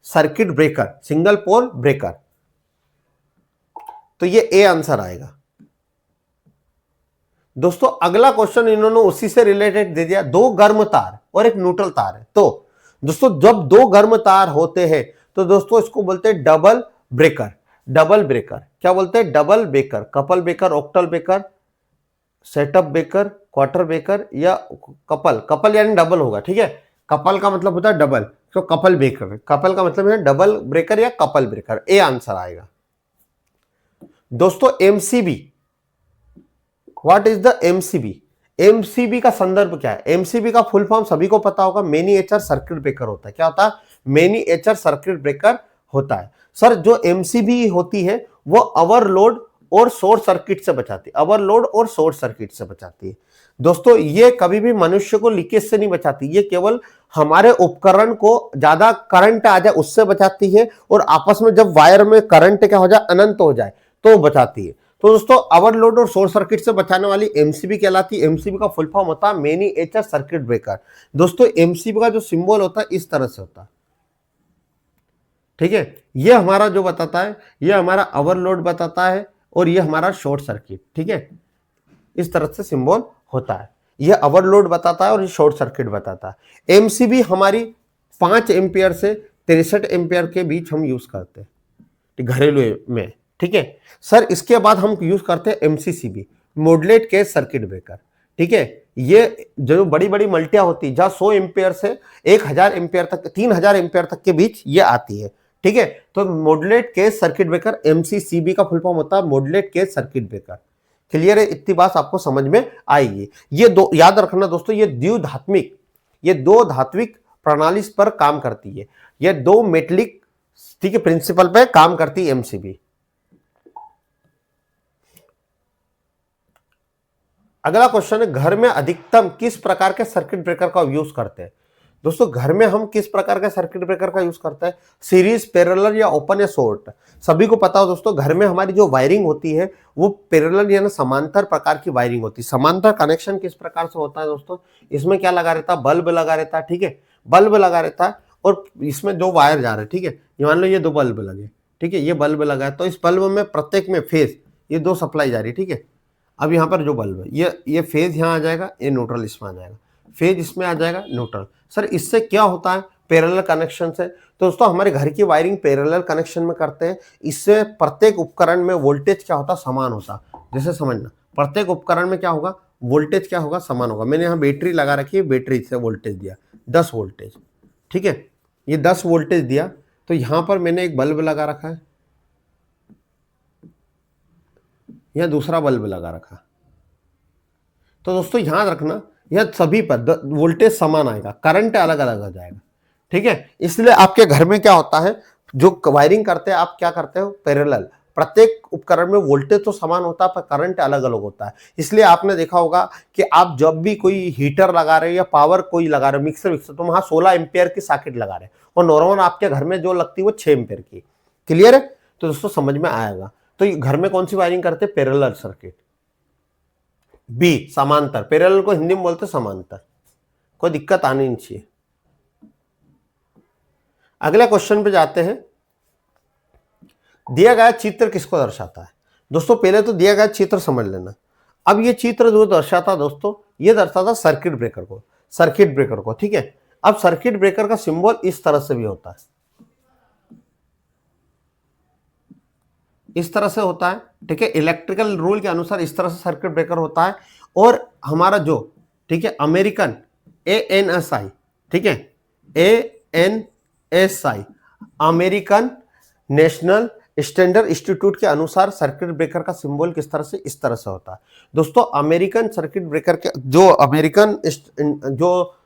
circuit breaker, single pole breaker. तो ये ए आंसर आएगा। दोस्तों अगला क्वेश्चन इन्होंने उसी से रिलेटेड दे दिया, दो गर्म तार और एक न्यूट्रल तार है। तो दोस्तों जब दो गर्म तार होते हैं तो दोस्तों इसको बोलते हैं डबल ब्रेकर। डबल ब्रेकर क्या बोलते हैं, double breaker, couple breaker, octal breaker, setup breaker, quarter breaker या कपल यानी डबल होगा, ठीक है। कपल का मतलब होता है डबल, तो कपल ब्रेकर, कपल का मतलब है डबल ब्रेकर या कपल ब्रेकर, ए आंसर आएगा। दोस्तों MCB, what is the MCB, MCB का संदर्भ क्या है। एमसीबी का फुल फॉर्म सभी को पता होगा, मिनिएचर सर्किट ब्रेकर होता है। क्या होता है, मिनिएचर सर्किट ब्रेकर होता है। सर जो एमसीबी होती है वो ओवरलोड और शॉर्ट सर्किट से बचाती है, ओवरलोड और शॉर्ट सर्किट से बचाती है। दोस्तों ये कभी भी मनुष्य को लीकेज से नहीं बचाती, ये केवल हमारे उपकरण को ज्यादा करंट आ जाए उससे बचाती है, और आपस में जब वायर में करंट क्या हो जाए, अनंत हो जाए तो बचाती है। तो दोस्तों ओवरलोड और शॉर्ट सर्किट से बचाने वाली एमसीबी कहलाती है। एमसीबी का फुल फॉर्म होता है मिनिएचर सर्किट ब्रेकर। दोस्तों एमसीबी का जो सिंबल होता है इस तरह से होता है, ठीक है। ये हमारा जो बताता है, ये हमारा ओवरलोड बताता है और ये हमारा शॉर्ट सर्किट, ठीक है। इस तरह से सिंबल होता है, ये ओवरलोड बताता है और ये शॉर्ट सर्किट बताता है। एमसीबी हमारी 5 एम्पियर से 63 एम्पियर के बीच हम यूज करते हैं घरेलू में, ठीक है सर। इसके बाद हम यूज करते हैं MCCB, modulate case circuit breaker, ठीक है। ये जो बड़ी बड़ी मल्टियां होती है जहां 100 एम्पियर से 1000 एम्पियर तक, 3000 एम्पियर तक के बीच ये आती है, ठीक है। तो modulate case circuit breaker MCCB का फुल फॉर्म होता है modulate case circuit breaker. Clear है, इतनी बात आपको समझ में आएगी। ये दो याद रखना दोस्तों, ये द्विधात्मिक, ये दो धात्विक प्रणाली पर काम करती है, ये दो मेटलिक, ठीक है, प्रिंसिपल पे काम करती है एमसीबी। अगला क्वेश्चन है, घर में अधिकतम किस प्रकार के सर्किट ब्रेकर का यूज करते हैं। दोस्तों घर में हम किस प्रकार के सर्किट ब्रेकर का यूज करते हैं, सीरीज, पैरेलल या ओपन या शॉर्ट। सभी को पता हो दोस्तों, घर में हमारी जो वायरिंग होती है वो पैरेलल यानी समांतर प्रकार की वायरिंग होती है। समांतर कनेक्शन किस प्रकार से होता है दोस्तों, इसमें क्या लगा रहता है, बल्ब लगा रहता है, ठीक है, बल्ब लगा रहता है और इसमें दो वायर जा रहे हैं, ठीक है। ये मान लो ये दो बल्ब लगे, ठीक है, ये बल्ब लगा है, तो इस बल्ब में प्रत्येक में फेज ये दो सप्लाई जा रही है, ठीक है। अब यहाँ पर जो बल्ब है ये फेज यहाँ आ जाएगा, ये न्यूट्रल इसमें आ जाएगा, फेज इसमें आ जाएगा, न्यूट्रल। सर इससे क्या होता है, पैरेलल कनेक्शन से। तो दोस्तों हमारे घर की वायरिंग पैरेलल कनेक्शन में करते हैं, इससे प्रत्येक उपकरण में वोल्टेज क्या होता, समान होता। जैसे समझना, प्रत्येक उपकरण में क्या होगा, वोल्टेज क्या होगा, समान होगा। मैंने यहाँ बैटरी लगा रखी है, बैटरी से वोल्टेज दिया 10 वोल्टेज, ठीक है, ये 10 वोल्टेज दिया। तो यहाँ पर मैंने एक बल्ब लगा रखा है, यह दूसरा बल्ब लगा रखा। तो दोस्तों याद रखना, यह सभी पर वोल्टेज समान आएगा, करंट अलग अलग हो जाएगा, ठीक है। इसलिए आपके घर में क्या होता है, जो वायरिंग करते हैं आप क्या करते हो, पैरेलल। प्रत्येक उपकरण में वोल्टेज तो समान होता है पर करंट अलग अलग होता है। इसलिए आपने देखा होगा कि आप जब भी कोई हीटर लगा रहे हो या पावर कोई लगा रहे हो, मिक्सर तो वहां 16 एम्पियर की सॉकेट लगा रहे हैं और नॉर्मल आपके घर में जो लगती है वो 6 एम्पियर की। क्लियर है, तो दोस्तों समझ में आएगा। तो घर में कौन सी वायरिंग करते हैं, पैरेलल सर्किट। बी समांतर, पैरेलल को हिंदी में बोलते समांतर, कोई दिक्कत आनी नहीं चाहिए। अगले क्वेश्चन पे जाते हैं, दिया गया चित्र किसको दर्शाता है। दोस्तों पहले तो दिया गया चित्र समझ लेना। अब ये चित्र जो दर्शाता दोस्तों, ये दर्शाता सर्किट ब्रेकर को, सर्किट ब्रेकर को, ठीक है। अब सर्किट ब्रेकर का सिंबल इस तरह से भी होता है, इस तरह से होता है, ठीक है। इलेक्ट्रिकल रूल के अनुसार इस तरह से सर्किट ब्रेकर होता है। और हमारा जो, ठीक है, अमेरिकन ANSI, ठीक है, ANSI American national standard institute के अनुसार सर्किट ब्रेकर का सिंबल किस तरह से, इस तरह से होता है। दोस्तों अमेरिकन सर्किट ब्रेकर के जो अमेरिकन जो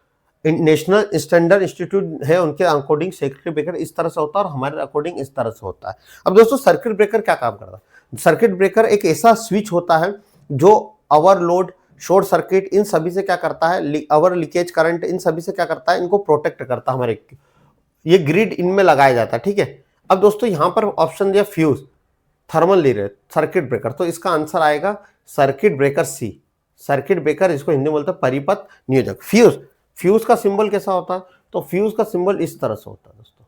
नेशनल स्टैंडर्ड इंस्टीट्यूट है उनके अकॉर्डिंग सर्किट ब्रेकर इस तरह से होता है और हमारे अकॉर्डिंग इस तरह से होता है। अब दोस्तों सर्किट ब्रेकर क्या काम करता है, सर्किट ब्रेकर एक ऐसा स्विच होता है जो ओवरलोड, शॉर्ट सर्किट, इन सभी से क्या करता है, ओवर लीकेज करंट, इन सभी से क्या करता है, इनको प्रोटेक्ट करता है। हमारे ये ग्रिड इनमें लगाया जाता है, ठीक है। अब दोस्तों यहां पर ऑप्शन दिया फ्यूज, थर्मल ले रहे सर्किट ब्रेकर, तो इसका आंसर आएगा सर्किट ब्रेकर सी। सर्किट ब्रेकर इसको हिंदी में बोलते हैं परिपथ नियोजक। फ्यूज, फ्यूज का सिंबल कैसा होता है, तो फ्यूज का सिंबल इस तरह से होता है दोस्तों,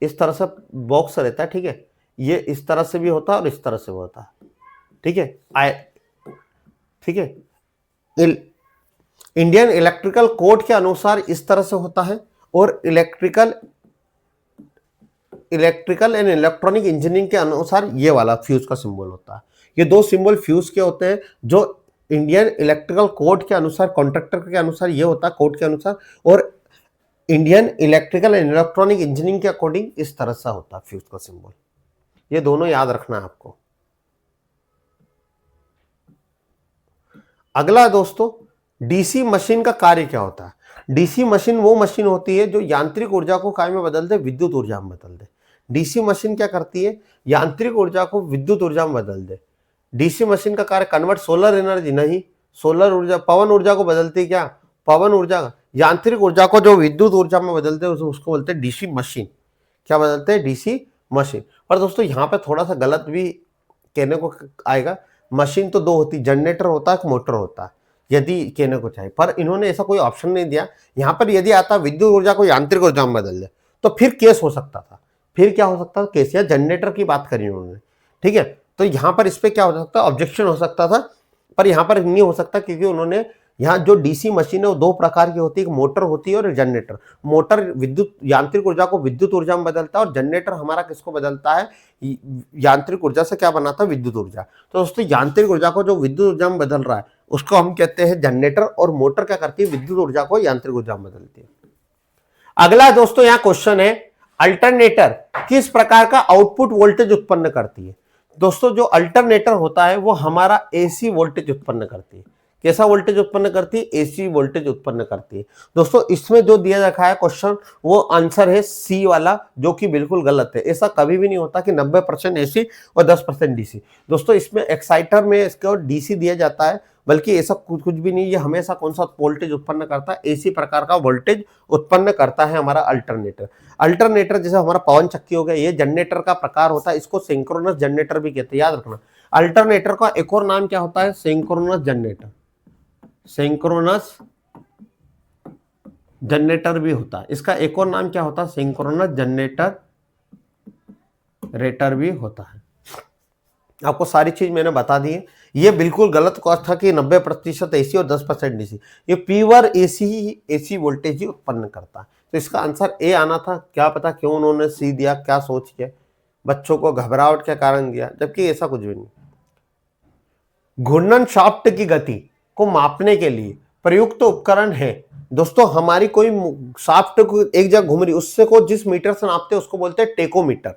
इस तरह से बॉक्स रहता है, ठीक है। ये इस तरह से भी होता है और इस तरह से भी होता है, ठीक है। ठीक है, इंडियन इलेक्ट्रिकल कोड के अनुसार इस तरह से होता है और इलेक्ट्रिकल एंड इलेक्ट्रॉनिक इंजीनियरिंग के अनुसार ये वाला फ्यूज का सिंबल होता है। ये दो सिंबल फ्यूज के होते हैं जो इंडियन इलेक्ट्रिकल कोड के अनुसार, कॉन्ट्रैक्टर के अनुसार ये होता है, कोड के अनुसार, और Indian electrical and electronic engineering के अकॉर्डिंग इस तरह से होता है फ्यूज का सिंबल। ये दोनों याद रखना है आपको। अगला दोस्तों, डीसी मशीन का कार्य क्या होता है। डीसी मशीन वो मशीन होती है जो यांत्रिक ऊर्जा को काय में बदल दे, विद्युत ऊर्जा में बदल दे। डीसी मशीन क्या करती है, यांत्रिक ऊर्जा को विद्युत ऊर्जा में बदल दे। डीसी मशीन का कार्य कन्वर्ट सोलर एनर्जी, नहीं, सोलर ऊर्जा, पवन ऊर्जा को बदलती है क्या, पवन ऊर्जा, यांत्रिक ऊर्जा को जो विद्युत ऊर्जा में बदलते हैं उसको बोलते हैं डीसी मशीन। क्या बदलते हैं, डीसी मशीन। पर दोस्तों यहाँ पे थोड़ा सा गलत भी कहने को आएगा मशीन तो दो होती, जनरेटर होता है, मोटर होता है, यदि कहने को चाहे, पर इन्होंने ऐसा कोई ऑप्शन नहीं दिया। यहाँ पर यदि आता विद्युत ऊर्जा को यांत्रिक ऊर्जा में बदल दे तो फिर केस हो सकता था, फिर क्या हो सकता था केस, या जनरेटर की बात करी उन्होंने, ठीक है। तो यहाँ पर इस पर क्या हो सकता, ऑब्जेक्शन हो सकता था, पर यहाँ पर नहीं हो सकता क्योंकि उन्होंने यहाँ जो डीसी मशीन है वो दो प्रकार की होती है, एक मोटर होती है और जनरेटर। मोटर विद्युत यांत्रिक ऊर्जा को विद्युत ऊर्जा में बदलता है और जनरेटर हमारा किसको बदलता है, यांत्रिक ऊर्जा से क्या बनाता है, विद्युत ऊर्जा। तो दोस्तों यांत्रिक ऊर्जा को जो विद्युत ऊर्जा में बदल रहा है उसको हम कहते हैं जनरेटर, और मोटर क्या करती है, विद्युत ऊर्जा को यांत्रिक ऊर्जा में बदलती है। अगला दोस्तों यहाँ क्वेश्चन है, अल्टरनेटर किस प्रकार का आउटपुट वोल्टेज उत्पन्न करती है। दोस्तों जो अल्टरनेटर होता है वो हमारा एसी वोल्टेज उत्पन्न करती है। कैसा वोल्टेज उत्पन्न करती है, एसी वोल्टेज उत्पन्न करती है। दोस्तों इसमें जो दिया रखा है क्वेश्चन वो आंसर है सी वाला, जो कि बिल्कुल गलत है। ऐसा कभी भी नहीं होता कि 90% एसी और 10% डीसी। दोस्तों इसमें एक्साइटर में इसको डीसी दिया जाता है, बल्कि ऐसा कुछ भी नहीं, ये हमेशा कौन सा वोल्टेज उत्पन्न करता है, एसी प्रकार का वोल्टेज उत्पन्न करता है हमारा अल्टरनेटर। अल्टरनेटर जैसे हमारा पवन चक्की हो गया, ये जनरेटर का प्रकार होता है, इसको सिंक्रोनस जनरेटर भी कहते हैं, याद रखना। अल्टरनेटर का एक और नाम क्या होता है, सिंक्रोनस जनरेटर, सिंक्रोनस जनरेटर भी होता है। इसका एक और नाम क्या होता है, सिंक्रोनस जनरेटर रेटर भी होता है। आपको सारी चीज मैंने बता दी है। ये बिल्कुल गलत था कि 90% एसी और 10% डीसी। ये प्योर एसी वोल्टेज ही उत्पन्न करता है। तो इसका आंसर ए आना था। क्या पता क्यों उन्होंने सी दिया, क्या सोच के, बच्चों को घबराहट के कारण दिया, जबकि ऐसा कुछ भी नहीं। घूर्णन शाफ्ट की गति को मापने के लिए प्रयुक्त उपकरण है। दोस्तों हमारी कोई शाफ्ट को एक जगह घूम रही, उससे को जिस मीटर से नापते हैं उसको बोलते हैं टेकोमीटर।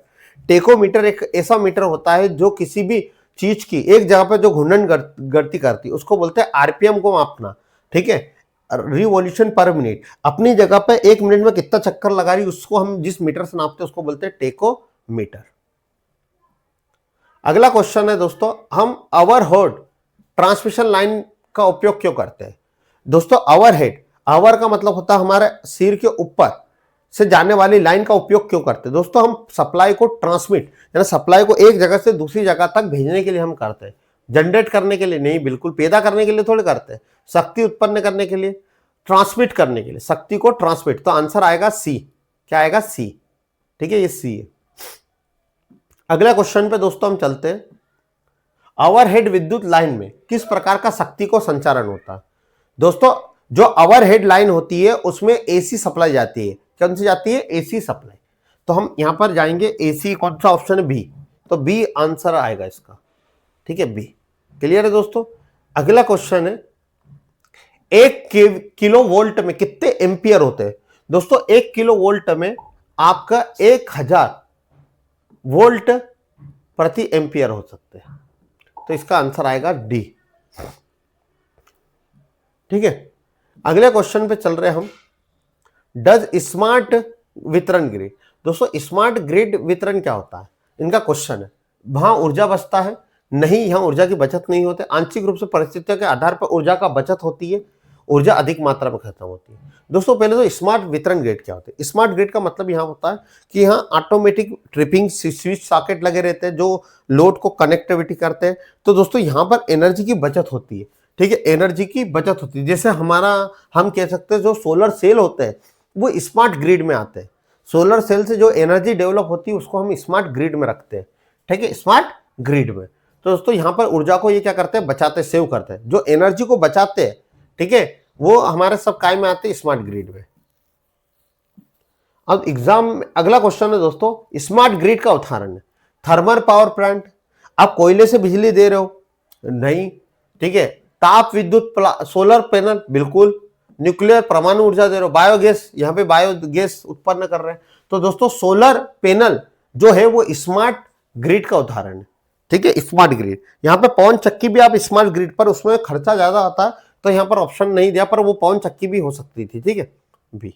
टेकोमीटर एक ऐसा मीटर होता है जो किसी भी चीज की एक जगह पर जो घूर्णन गति करती है उसको बोलते हैं आरपीएम को मापना, ठीक है, रिवॉल्यूशन पर मिनट। अपनी जगह पे एक मिनट में कितना चक्कर लगा रही उसको हम जिस मीटर से नापते हैं उसको बोलते हैं टेकोमीटर। अगला क्वेश्चन है दोस्तों, हम ओवरहेड ट्रांसमिशन लाइन का उपयोग क्यों करते हैं। दोस्तों ओवरहेड, ओवर का मतलब होता है हमारे सिर के ऊपर से जाने वाली लाइन का उपयोग क्यों करते हैं। दोस्तों हम सप्लाई को ट्रांसमिट, यानी सप्लाई को एक जगह से दूसरी जगह तक भेजने के लिए हम करते हैं, जनरेट करने के लिए नहीं, बिल्कुल पैदा करने के लिए थोड़े करते हैं, शक्ति उत्पन्न करने के लिए, ट्रांसमिट करने के लिए, शक्ति को ट्रांसमिट। तो आंसर आएगा सी। क्या आएगा, सी, ठीक है, ये सी है। अगला क्वेश्चन पे दोस्तों हम चलते हैं। ओवरहेड विद्युत लाइन में किस प्रकार का शक्ति को संचारण होता है। दोस्तों जो ओवरहेड लाइन होती है उसमें एसी सप्लाई जाती है। कौन सी जाती है, एसी सप्लाई। तो हम यहां पर जाएंगे एसी, कौन सा ऑप्शन है, बी। तो बी आंसर आएगा इसका, ठीक है, बी। क्लियर है दोस्तों। अगला क्वेश्चन है, 1 किलो वोल्ट में कितने एम्पियर होते हैं। दोस्तों 1 किलो वोल्ट में आपका 1000 वोल्ट प्रति एम्पियर हो सकते हैं। तो इसका आंसर आएगा डी, ठीक है। अगले क्वेश्चन पे चल रहे हम। डज स्मार्ट वितरण ग्रिड। दोस्तों स्मार्ट ग्रिड वितरण क्या होता है, इनका क्वेश्चन है। वहां ऊर्जा बचता है, नहीं, यहां ऊर्जा की बचत नहीं होती। आंशिक रूप से परिस्थितियों के आधार पर ऊर्जा का बचत होती है, ऊर्जा अधिक मात्रा में खत्म होती है। दोस्तों पहले तो स्मार्ट वितरण ग्रिड क्या होते हैं। स्मार्ट ग्रिड का मतलब यहां होता है कि यहाँ ऑटोमेटिक ट्रिपिंग स्विच सॉकेट लगे रहते हैं जो लोड को कनेक्टिविटी करते हैं। तो दोस्तों यहाँ पर एनर्जी की बचत होती है, ठीक है, एनर्जी की बचत होती है। जैसे हमारा हम कह सकते हैं जो सोलर सेल होते हैं वो स्मार्ट ग्रिड में आते हैं। सोलर सेल से जो एनर्जी डेवलप होती है उसको हम स्मार्ट ग्रिड में रखते हैं, ठीक है, स्मार्ट ग्रिड में। तो दोस्तों यहाँ पर ऊर्जा को ये क्या करते हैं, बचाते, सेव करते हैं। जो एनर्जी को बचाते हैं, ठीक है, वो हमारे सब काय में आते हैं, स्मार्ट ग्रिड में। अब एग्जाम अगला क्वेश्चन है दोस्तों, स्मार्ट ग्रिड का उदाहरण है थर्मल पावर प्लांट। आप कोयले से बिजली दे रहे हो, नहीं, ठीक है, ताप विद्युत सोलर पैनल, बिल्कुल, न्यूक्लियर परमाणु ऊर्जा दे रहे हो, बायोगैस, यहाँ पे बायोगैस उत्पन्न कर रहे हैं। तो दोस्तों सोलर पैनल जो है वो स्मार्ट ग्रिड का उदाहरण है, ठीक है, स्मार्ट ग्रिड। यहाँ पे पवन चक्की भी आप स्मार्ट ग्रिड पर, उसमें खर्चा ज्यादा आता है तो यहाँ पर ऑप्शन नहीं दिया, पर वो पवन चक्की भी हो सकती थी, ठीक है, बी।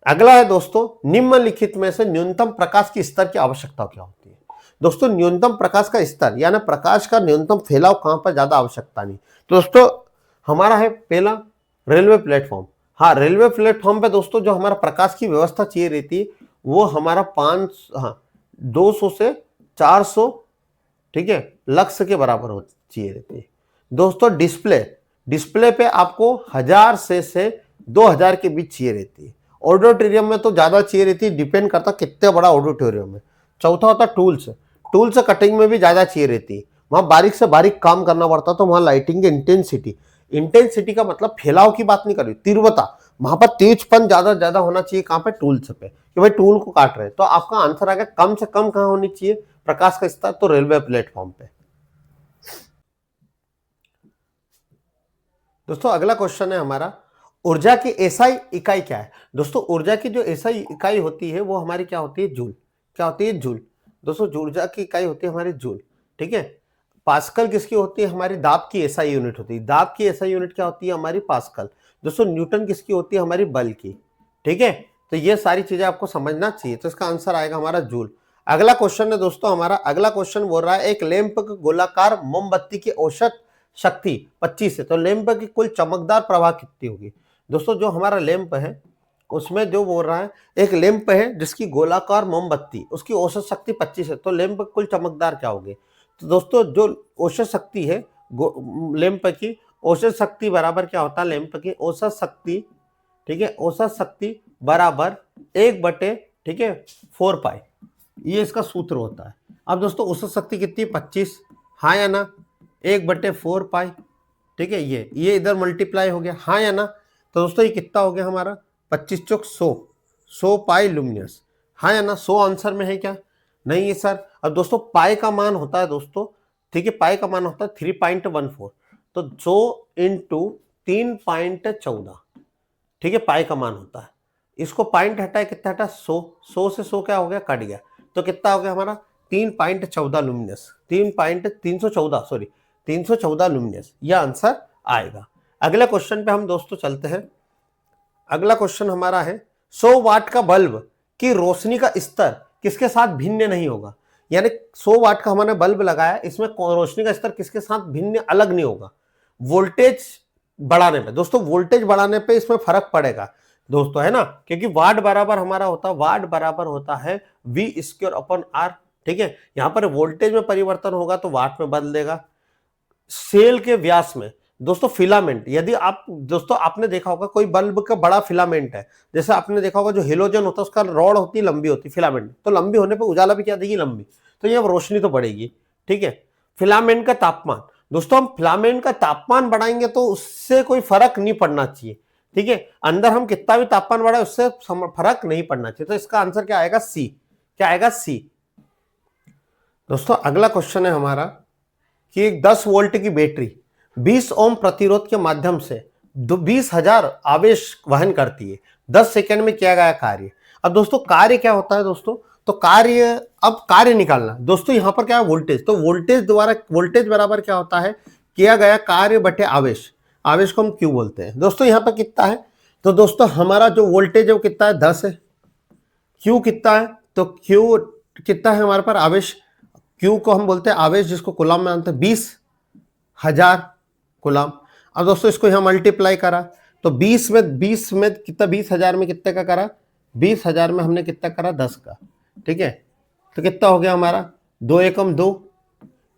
अगला है दोस्तों, निम्नलिखित में से न्यूनतम प्रकाश की स्तर की आवश्यकता क्या होती है। दोस्तों न्यूनतम प्रकाश का स्तर यानी प्रकाश का न्यूनतम फैलाव कहां पर ज्यादा आवश्यकता नहीं। तो दोस्तों हमारा है पहला रेलवे प्लेटफॉर्म। हाँ, रेलवे प्लेटफॉर्म पे दोस्तों जो हमारा प्रकाश की व्यवस्था चाहिए रहती है वो हमारा 200 से 400 ठीक है, लक्स के बराबर हो चाहिए रहती है। दोस्तों डिस्प्ले पे आपको 1000 से 2000 के बीच चाहिए रहती है। ऑडिटोरियम में तो ज्यादा चाहिए रहती है, डिपेंड करता कितने बड़ा ऑडिटोरियम है। चौथा होता टूल्स कटिंग में भी ज्यादा चाहिए रहती है, वहां बारीक से बारीक काम करना पड़ता, तो वहां लाइटिंग की इंटेंसिटी का मतलब फैलाव की बात नहीं कर रही, तीव्रता, वहां पर तेजपन ज्यादा होना चाहिए। कहां पे? टूल्स पे, कि भाई टूल को काट रहे हैं। तो आपका आंसर आ गया कम से कम कहां होनी चाहिए प्रकाश का स्तर? तो रेलवे प्लेटफॉर्म पे। दोस्तों अगला क्वेश्चन है हमारा, ऊर्जा की एसआई इकाई क्या है? दोस्तों ऊर्जा की जो एसआई इकाई होती है वो हमारी क्या होती है? जूल। क्या होती है? जूल। दोस्तों ऊर्जा की इकाई होती है हमारी जूल, ठीक है। पास्कल किसकी होती है? हमारी दाब की एसआई यूनिट होती है। दाब की एसआई यूनिट क्या होती है? हमारी पास्कल। दोस्तों न्यूटन किसकी होती है? हमारी बल की, ठीक है। तो ये सारी चीजें आपको समझना चाहिए, तो इसका आंसर आएगा हमारा जूल। अगला क्वेश्चन है दोस्तों हमारा, अगला क्वेश्चन बोल रहा है एक लैंप गोलाकार मोमबत्ती की औसत शक्ति 25 है, तो लैंप की कुल चमकदार प्रवाह कितनी होगी? दोस्तों जो हमारा लैंप है उसमें जो बोल रहा है, एक लैंप है जिसकी गोलाकार मोमबत्ती, उसकी औसत शक्ति 25 है, तो लैंप कुल चमकदार क्या होगी? तो दोस्तों जो औसत शक्ति है लैंप की, औसत शक्ति बराबर क्या होता है? लैंप की औसत शक्ति, ठीक है, औसत शक्ति बराबर 1/, ठीक है, 4 पाई, ये इसका सूत्र होता है। अब दोस्तों औसत शक्ति कितनी? 25, हाँ या ना? 1/4 पाई, ठीक है, ये इधर मल्टीप्लाई हो गया, हाँ या ना? तो दोस्तों ये कितना हो गया हमारा? 25 चौक 100 पाई लुमिनस, हाँ या ना? 100 आंसर में है क्या? नहीं है सर। अब दोस्तों पाई का मान होता है दोस्तों, ठीक है, पाई का मान होता है 3.14, तो 100 इंटू 3.14, ठीक है, पाई का मान होता है। इसको पॉइंट हटाए, कितना हटा? 100 से 100 क्या हो गया? कट गया, तो कितना हो गया हमारा? 3.14 लुमिनस, 314 लुमिनस, यह आंसर आएगा। अगले क्वेश्चन पे हम दोस्तों चलते हैं। अगला क्वेश्चन हमारा है 100 वाट का बल्ब की रोशनी का स्तर किसके साथ भिन्न नहीं होगा? यानी 100 वाट का हमारे बल्ब लगाया, इसमें रोशनी का स्तर किसके साथ भिन्न अलग नहीं होगा? वोल्टेज बढ़ाने पे, दोस्तों वोल्टेज बढ़ाने पे इसमें फर्क पड़ेगा दोस्तों, है ना, क्योंकि वाट बराबर हमारा होता है, वाट बराबर होता है V²/R, ठीक है। यहां पर वोल्टेज में परिवर्तन होगा तो वाट में बदल देगा। सेल के व्यास में दोस्तों फिलामेंट, यदि आप दोस्तों आपने देखा होगा कोई बल्ब का बड़ा फिलामेंट है, जैसे आपने देखा होगा जो हेलोजन होता है उसका रॉड होती है लंबी होती है, फिलामेंट तो लंबी होने पे उजाला भी क्या देगी? लंबी, तो ये रोशनी तो बढ़ेगी, ठीक है। फिलामेंट का तापमान, दोस्तों हम फिलामेंट का तापमान बढ़ाएंगे तो उससे कोई फर्क नहीं पड़ना चाहिए, ठीक है। अंदर हम कितना भी तापमान बढ़ाए उससे फर्क नहीं पड़ना चाहिए, तो इसका आंसर क्या आएगा? सी। क्या आएगा? सी। दोस्तों अगला क्वेश्चन है हमारा कि एक 10 वोल्ट की बैटरी 20 ओम प्रतिरोध के माध्यम से 20,000 आवेश वहन करती है, 10 सेकंड में किया गया कार्य। अब दोस्तों कार्य क्या होता है दोस्तों? तो कार्य निकालना दोस्तों, यहां पर क्या है? वोल्टेज, तो वोल्टेज बराबर क्या होता है? किया गया कार्य बटे आवेश, आवेश को हम क्यू बोलते हैं। दोस्तों यहां पर कितना है? तो दोस्तों हमारा जो वोल्टेज है वो कितना है? 10 है। क्यू कितना है? तो क्यू कितना है हमारे पास? आवेश, क्यू को हम बोलते हैं आवेश, जिसको कूलम में आते हैं 20,000 कूलम। अब दोस्तों इसको यहां मल्टीप्लाई करा तो 20 में कितना? 20,000 में कितने का करा? 20,000 में हमने कितना करा? 10 का, ठीक है। तो कितना हो गया हमारा? 2 एकम 2,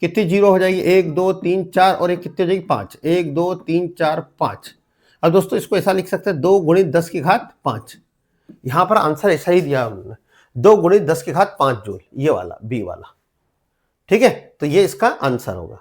कितनी जीरो हो जाएगी? 1 2 3 4, और एक कितनी हो जाएगी? 5, 1 2 3 4 5। अब दोस्तों इसको ऐसा लिख सकते हैं 2 × 10⁵5, यहां पर आंसर ऐसा ही दिया उन्होंने, 2 × 10⁵5 जूल, ये वाला बी वाला, ठीक है। तो ये इसका आंसर होगा।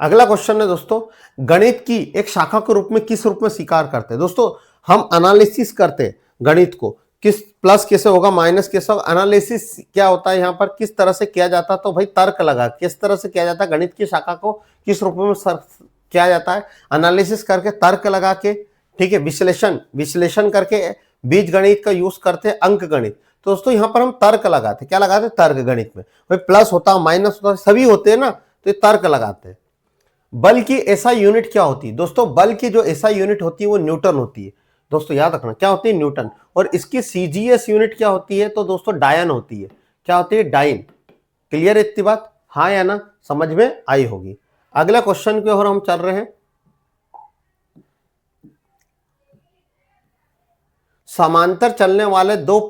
अगला क्वेश्चन है दोस्तों, गणित की एक शाखा के रूप में किस रूप में स्वीकार करते हैं? दोस्तों हम एनालिसिस करते हैं गणित को, किस प्लस कैसे होगा, माइनस कैसे होगा, एनालिसिस क्या होता है यहाँ पर, किस तरह से किया जाता है? तो भाई तर्क लगा, किस तरह से किया जाता है? गणित की शाखा को किस रूप में किया जाता है? एनालिसिस करके, तर्क लगा के, ठीक है, विश्लेषण करके, बीज गणित का यूज करते हैं, अंक गणित। तो दोस्तों यहाँ पर हम तर्क लगाते, क्या लगाते? तर्क गणित में भाई प्लस होता है, माइनस होता है, सभी होते हैं ना, तो ये तर्क लगाते हैं। बल की ऐसा यूनिट क्या होती है? दोस्तों बल की जो ऐसा यूनिट होती है वो न्यूटन होती है। दोस्तों याद रखना क्या होती है? न्यूटन। और इसकी सीजीएस यूनिट क्या होती है? तो दोस्तों डायन होती है। क्या होती है? डाइन। क्लियर है इतनी बात? हाँ या ना? समझ में आई होगी। अगला क्वेश्चन की ओर हम चल रहे हैं। समांतर चलने वाले दो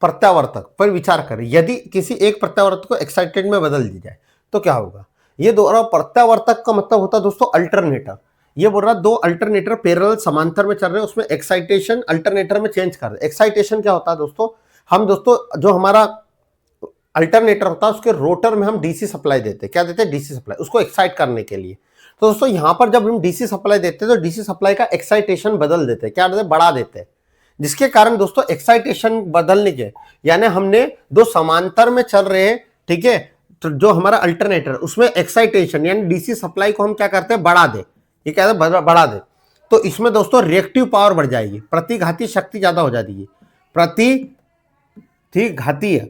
प्रत्यावर्तक पर विचार करें, यदि किसी एक प्रत्यावर्तक को एक्साइटेड में बदल दी जाए तो क्या होगा। ये दोनों प्रत्यावर्तक का मतलब होता है दोस्तों अल्टरनेटर। ये बोल रहा दो अल्टरनेटर पैरेलल समांतर में चल रहे हैं, उसमें एक्साइटेशन अल्टरनेटर में चेंज कर रहे। एक्साइटेशन क्या होता है दोस्तों, हम दोस्तों जो हमारा अल्टरनेटर होता है उसके रोटर में हम डीसी सप्लाई देते हैं। क्या देते हैं, डीसी सप्लाई, उसको एक्साइट करने के लिए। तो दोस्तों यहां पर जब हम डीसी सप्लाई देते हैं तो डीसी सप्लाई का एक्साइटेशन बदल देते हैं, क्या देते हैं, बढ़ा देते हैं, जिसके कारण दोस्तों एक्साइटेशन बदलने के, यानी हमने दो समांतर में चल रहे हैं, ठीक है, तो जो हमारा अल्टरनेटर उसमें एक्साइटेशन यानी डीसी सप्लाई को हम क्या करते हैं, बढ़ा दे। ये क्या है, बढ़ा दे, तो इसमें दोस्तों रिएक्टिव पावर बढ़ जाएगी, प्रतिघाती शक्ति ज्यादा हो जाती है। प्रतिघाती है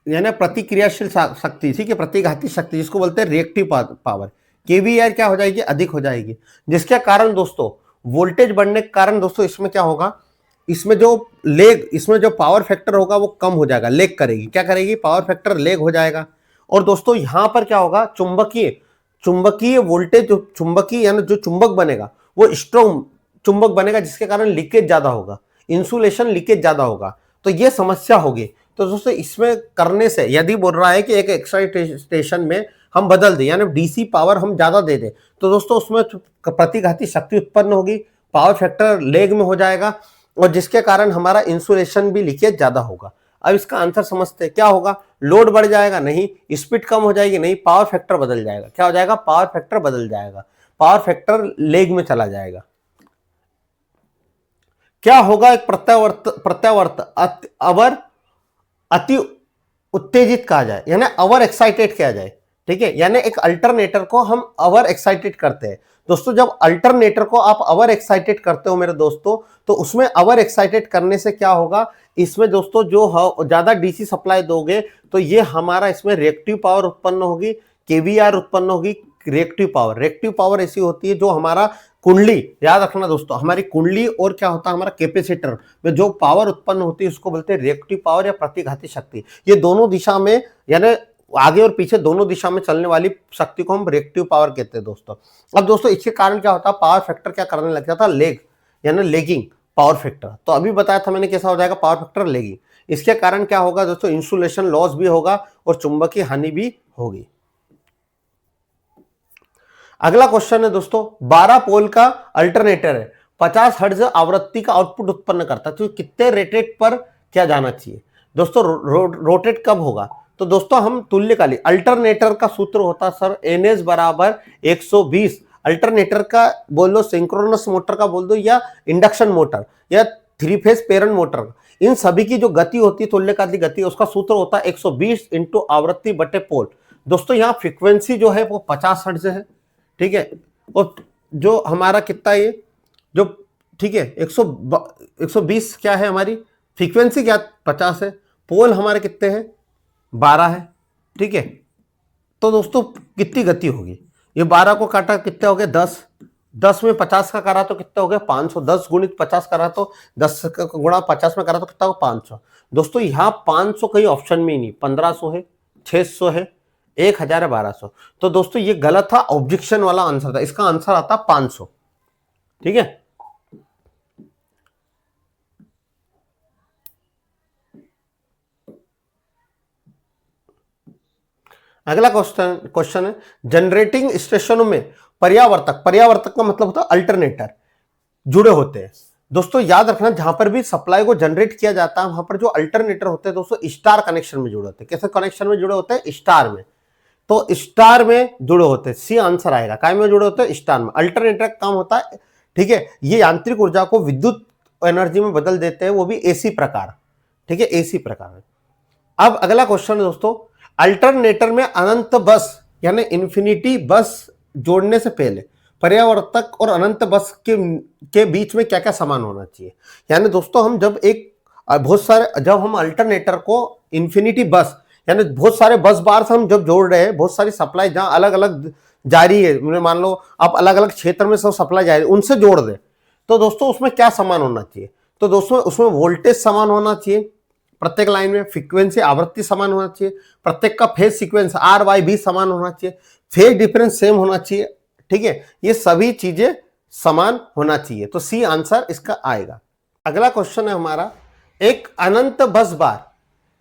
यानी प्रतिक्रियाशील शक्ति, ठीक है, प्रतिघाती शक्ति जिसको बोलते हैं रिएक्टिव पावर, केवीआर क्या हो जाएगी, अधिक हो जाएगी, जिसके कारण दोस्तों वोल्टेज बढ़ने के कारण दोस्तों इसमें क्या होगा, इसमें जो पावर फैक्टर होगा वो कम हो जाएगा, लेग करेगी। क्या करेगी, पावर फैक्टर लेग हो जाएगा। और दोस्तों यहां पर क्या होगा, चुंबकीय वोल्टेज, जो चुंबकीय यानी जो चुंबक बनेगा वो स्ट्रॉन्ग चुंबक बनेगा, जिसके कारण लीकेज ज्यादा होगा, इंसुलेशन लीकेज ज्यादा होगा, तो ये समस्या होगी। तो दोस्तों इसमें करने से, यदि बोल रहा है कि एक एक्साइटेशन में हम बदल दें यानी डीसी पावर हम ज्यादा दे दें, तो दोस्तों उसमें प्रतिघाती शक्ति उत्पन्न होगी, पावर फैक्टर लेग में हो जाएगा, और जिसके कारण हमारा इंसुलेशन भी लीकेज ज्यादा होगा। अब इसका आंसर समझते हैं, क्या होगा, लोड बढ़ जाएगा, नहीं, स्पीड कम हो जाएगी, नहीं, पावर फैक्टर बदल जाएगा। क्या हो जाएगा, पावर फैक्टर बदल जाएगा, पावर फैक्टर लेग में चला जाएगा। क्या होगा, एक प्रत्यावर्त अवर अति उत्तेजित कहा जाए यानी अवर एक्साइटेड किया जाए, ठीक है, यानी एक अल्टरनेटर को हम अवर एक्साइटेड करते हैं। दोस्तों जब अल्टरनेटर को आप अवर एक्साइटेड करते हो मेरे दोस्तों, तो उसमें अवर एक्साइटेड करने से क्या होगा, इसमें दोस्तों जो ज्यादा डीसी सप्लाई दोगे तो ये हमारा इसमें रिएक्टिव पावर उत्पन्न होगी, केवीआर उत्पन्न होगी। रिएक्टिव पावर ऐसी होती है जो हमारा कुंडली, याद रखना दोस्तों, हमारी कुंडली और क्या होता है हमारा कैपेसिटर में जो पावर उत्पन्न होती है उसको बोलते हैं रिएक्टिव पावर या प्रतिघाती शक्ति। ये दोनों दिशा में यानी आगे और पीछे दोनों दिशा में चलने वाली शक्ति को हम रिएक्टिव पावर कहते हैं दोस्तों। अब दोस्तों इसके कारण क्या होता है, पावर फैक्टर क्या करने लग जाता है, लेग यानी लेगिंग पावर फैक्टर। तो अभी बताया था मैंने कैसा हो जाएगा पावर फैक्टर लेगिंग। इसके कारण क्या होगा दोस्तों, इंसुलेशन लॉस भी होगा और चुंबकीय हानि भी होगी। अगला क्वेश्चन है दोस्तों, 12 पोल का अल्टरनेटर है, 50 हर्ट्ज आवृत्ति का आउटपुट उत्पन्न करता है, तो कितने रेटेट पर क्या जाना चाहिए दोस्तों, रोटेट कब होगा। तो दोस्तों हम तुल्यकालिक अल्टरनेटर का सूत्र होता है सर NS बराबर 120। अल्टरनेटर का बोल दो, सिंक्रोनस मोटर का बोल दो, या इंडक्शन मोटर या 3 फेज प्रेरण मोटर, इन सभी की जो गति होती है तुल्यकालिक गति, उसका सूत्र होता है 120 इंटू आवृत्ति बटे पोल। दोस्तों यहाँ फ्रीक्वेंसी जो है वो 50 हर्ट्ज है, ठीक है, और जो हमारा कितना ये जो, ठीक है, 120 क्या है हमारी फ्रीक्वेंसी, क्या 50 है, पोल हमारे कितने हैं 12 है, ठीक है। तो दोस्तों कितनी गति होगी, ये 12 को काटा कितने हो गए 10 में 50 का करा तो कितना हो गया 500, 10 गुणित 50 करा तो 10 गुणा 50 में करा तो कितना हो 500। दोस्तों यहाँ 500 कहीं ऑप्शन में ही नहीं, 1500 है, 600 है, 1000 है, 1200। तो दोस्तों ये गलत था, ऑब्जेक्शन वाला आंसर था, इसका आंसर आता 500, ठीक है। अगला क्वेश्चन है, जनरेटिंग स्टेशनों में पर्यावर्तक का मतलब होता है अल्टरनेटर जुड़े होते हैं। दोस्तों याद रखना, जहां पर भी सप्लाई को जनरेट किया जाता है वहां पर जो अल्टरनेटर होते हैं दोस्तों स्टार कनेक्शन में जुड़े होते हैं। कैसे कनेक्शन में जुड़े होते हैं, स्टार में, तो स्टार में जुड़े होते हैं, सी आंसर आएगा। काय में जुड़े होते हैं, स्टार में। अल्टरनेटर का काम होता है, ठीक है, ये यांत्रिक ऊर्जा को विद्युत एनर्जी में बदल देते हैं, वो भी एसी प्रकार, ठीक है, एसी प्रकार। अब अगला क्वेश्चन है दोस्तों, अल्टरनेटर में अनंत बस यानी इन्फिनिटी बस जोड़ने से पहले पर्यावर्तक और अनंत बस के बीच में क्या क्या सामान होना चाहिए। यानी दोस्तों हम जब जब हम अल्टरनेटर को इन्फिनिटी बस यानी बहुत सारे बस बार से हम जब जोड़ रहे हैं, बहुत सारी सप्लाई जहां अलग अलग जा रही है, मान लो आप अलग अलग क्षेत्र में सब सप्लाई जा रही है, उनसे जोड़ दे, तो दोस्तों उसमें क्या सामान होना चाहिए। तो दोस्तों उसमें वोल्टेज समान होना चाहिए प्रत्येक लाइन में, फ्रीक्वेंसी आवृत्ति समान होना चाहिए, प्रत्येक का फेज सीक्वेंस RYB समान होना चाहिए, फेज डिफरेंस सेम होना चाहिए, ठीक है, ये सभी चीजें समान होना चाहिए। तो सी आंसर इसका आएगा। अगला क्वेश्चन है हमारा, एक अनंत बस बार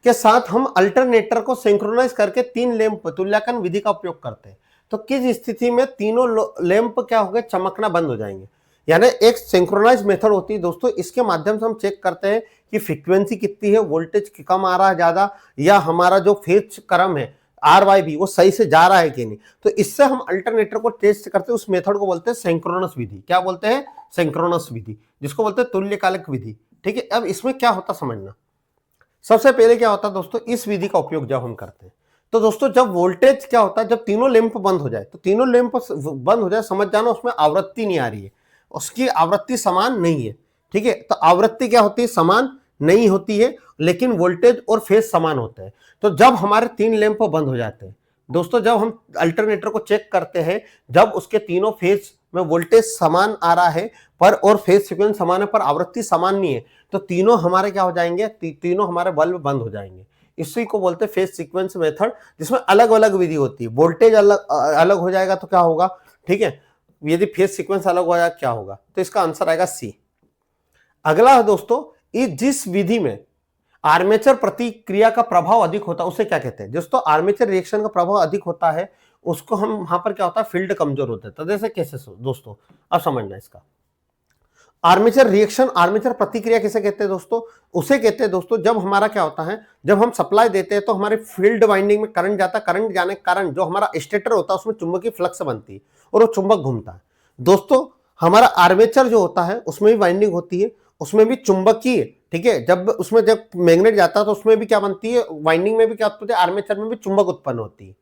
के साथ हम अल्टरनेटर को सिंक्रोनाइज करके 3 लैंप तुल्यांकन विधि का उपयोग करते हैं, तो किस स्थिति में तीनों लैंप क्या हो गए, चमकना बंद हो जाएंगे। यानी एक सिंक्रोनाइज मेथड होती है दोस्तों, इसके माध्यम से हम चेक करते हैं कि फ्रीक्वेंसी कितनी है, वोल्टेज कम आ रहा है ज्यादा, या हमारा जो फेज क्रम है RYB वो सही से जा रहा है कि नहीं। तो इससे हम अल्टरनेटर को टेस्ट करते हैं, उस मेथड को बोलते हैं सिंक्रोनस विधि। क्या बोलते हैं? सिंक्रोनस विधि, जिसको बोलते हैं तुल्यकालिक विधि। ठीक है, अब इसमें क्या होता समझना। सबसे पहले क्या होता है दोस्तों, इस विधि का उपयोग जब हम करते हैं तो दोस्तों जब वोल्टेज क्या होता है, जब तीनों लैंप बंद हो जाए, तो तीनों लैंप बंद हो जाए, समझ जाना उसमें आवृत्ति नहीं आ रही है, उसकी आवृत्ति समान नहीं है। ठीक है, तो आवृत्ति क्या होती है, समान नहीं होती है, लेकिन वोल्टेज और फेज समान होते हैं। तो जब हमारे 3 लैंप बंद हो जाते हैं दोस्तों, जब हम अल्टरनेटर को चेक करते हैं, जब उसके तीनों फेज में वोल्टेज समान आ रहा है पर और फेज सीक्वेंस समान है पर आवृत्ति समान नहीं है, तो तीनों हमारे क्या हो जाएंगे, तीनों हमारे बल्ब बंद हो जाएंगे। इसी को बोलते हैं फेज सीक्वेंस मेथड, जिसमें अलग अलग विधि होती है। वोल्टेज अलग अलग हो जाएगा तो क्या होगा, ठीक है, यदि फेज सीक्वेंस अलग हो जाएगा क्या होगा, तो इसका आंसर आएगा सी। अगला है दोस्तों, जिस विधि में आर्मेचर प्रतिक्रिया का प्रभाव अधिक होता है उसे क्या कहते हैं। दोस्तों आर्मेचर रिएक्शन का प्रभाव अधिक होता है उसको हम वहां पर क्या होता है, फील्ड कमजोर होता है। तो जैसे कैसे दोस्तों, अब समझना इसका। आर्मेचर रिएक्शन, आर्मेचर प्रतिक्रिया किसे कहते हैं दोस्तों, उसे कहते हैं दोस्तों जब हमारा क्या होता है, जब हम सप्लाई देते हैं तो हमारे फील्ड वाइंडिंग में करंट जाता है, करंट जाने के कारण जो हमारा स्टेटर होता है उसमें चुंबकीय फ्लक्स बनती है और वो चुंबक घूमता है। दोस्तों हमारा आर्मेचर जो होता है उसमें भी वाइंडिंग होती है, उसमें भी चुंबकीय, ठीक है, जब मैग्नेट जाता है तो उसमें भी क्या बनती है, वाइंडिंग में भी क्या होती है, आर्मेचर में भी चुंबक उत्पन्न होती है।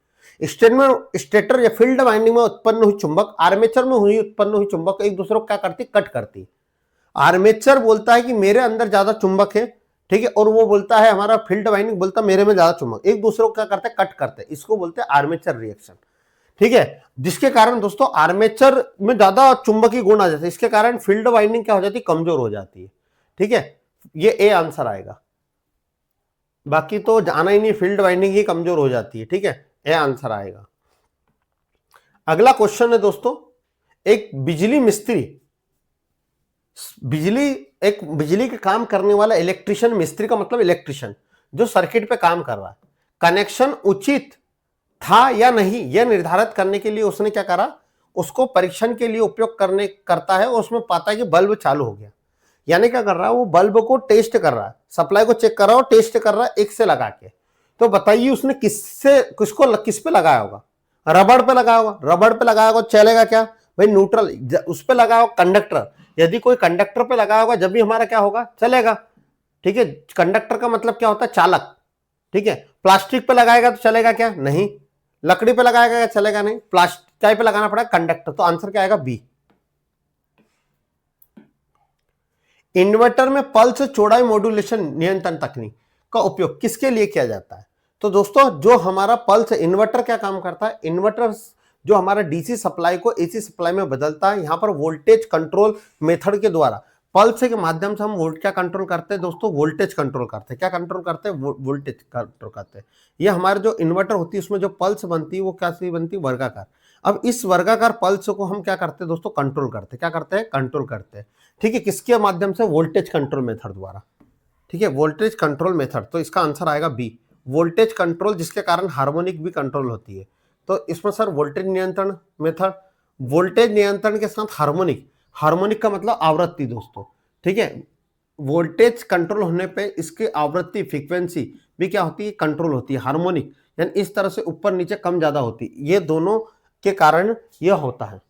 स्टेटर या फील्ड वाइंडिंग में उत्पन्न हुई चुंबक आर्मेचर में हुई उत्पन्न हुई चुंबक एक दूसरे को क्या करती, कट करती। आर्मेचर बोलता है कि मेरे अंदर ज्यादा चुंबक है, ठीक है, और वो बोलता है, हमारा फील्ड वाइंडिंग बोलता है मेरे में ज्यादा चुंबक, एक दूसरे को क्या करते हैं, कट करते हैं। इसको बोलते हैं आर्मेचर रिएक्शन। ठीक है, जिसके कारण दोस्तों आर्मेचर में ज्यादा चुंबकीय गुण आ जाते हैं, इसके कारण फील्ड वाइंडिंग क्या हो जाती है, कमजोर हो जाती है। ठीक है, ये ए आंसर आएगा, बाकी तो जाना ही नहीं, फील्ड वाइंडिंग ही कमजोर हो जाती है। ठीक है, ए आंसर आएगा। अगला क्वेश्चन है दोस्तों, एक बिजली मिस्त्री, बिजली के काम करने वाला इलेक्ट्रिशियन, मिस्त्री का मतलब इलेक्ट्रिशियन, जो सर्किट पे काम कर रहा है, कनेक्शन उचित था या नहीं यह निर्धारित करने के लिए उसने क्या करा, उसको परीक्षण के लिए उपयोग करता है और उसमें पाता है कि बल्ब चालू हो गया। यानी क्या कर रहा है, वो बल्ब को टेस्ट कर रहा है, सप्लाई को चेक कर रहा है और टेस्ट कर रहा है एक से लगा के। तो बताइए उसने किस पे लगाया होगा, रबड़ पे लगाया होगा, रबड़ पे लगाया होगा चलेगा क्या भाई, न्यूट्रल उस पे लगाया होगा, कंडक्टर, यदि कोई कंडक्टर पे लगाया होगा जब भी हमारा क्या होगा, चलेगा। ठीक है, कंडक्टर का मतलब क्या होता है, चालक। ठीक है, प्लास्टिक पे लगाएगा तो चलेगा क्या, नहीं। लकड़ी पे लगाएगा क्या, चलेगा नहीं। प्लास्टिक पे लगाना पड़ेगा, कंडक्टर, तो आंसर क्या आएगा, बी। इन्वर्टर में पल्स चौड़ाई मॉड्यूलेशन नियंत्रण तकनीक का उपयोग किसके लिए किया जाता है। तो दोस्तों जो हमारा पल्स इन्वर्टर क्या काम करता है, इन्वर्टर जो हमारा डीसी सप्लाई को एसी सप्लाई में बदलता है, यहां पर वोल्टेज कंट्रोल मेथड के द्वारा पल्स के माध्यम से हम क्या कंट्रोल करते हैं दोस्तों, वोल्टेज कंट्रोल करते हैं। क्या कंट्रोल करते हैं, वोल्टेज कंट्रोल करते हैं। ये हमारे जो इन्वर्टर होती है उसमें जो पल्स बनती है वो क्या बनती है, वर्गाकार। अब इस वर्गाकार पल्स को हम क्या करते हैं दोस्तों, कंट्रोल करते हैं। क्या करते हैं, कंट्रोल करते हैं। ठीक है, किसके माध्यम से, वोल्टेज कंट्रोल मेथड द्वारा। ठीक है, वोल्टेज कंट्रोल मेथड, तो इसका आंसर आएगा बी, वोल्टेज कंट्रोल, जिसके कारण हार्मोनिक भी कंट्रोल होती है। तो इसमें सर वोल्टेज नियंत्रण मेथड, वोल्टेज नियंत्रण के साथ हार्मोनिक, हार्मोनिक का मतलब आवृत्ति दोस्तों। ठीक है, वोल्टेज कंट्रोल होने पे इसकी आवृत्ति, फ्रीक्वेंसी भी क्या होती है, कंट्रोल होती है, हार्मोनिक, यानी इस तरह से ऊपर नीचे कम ज्यादा होती है, ये दोनों के कारण यह होता है।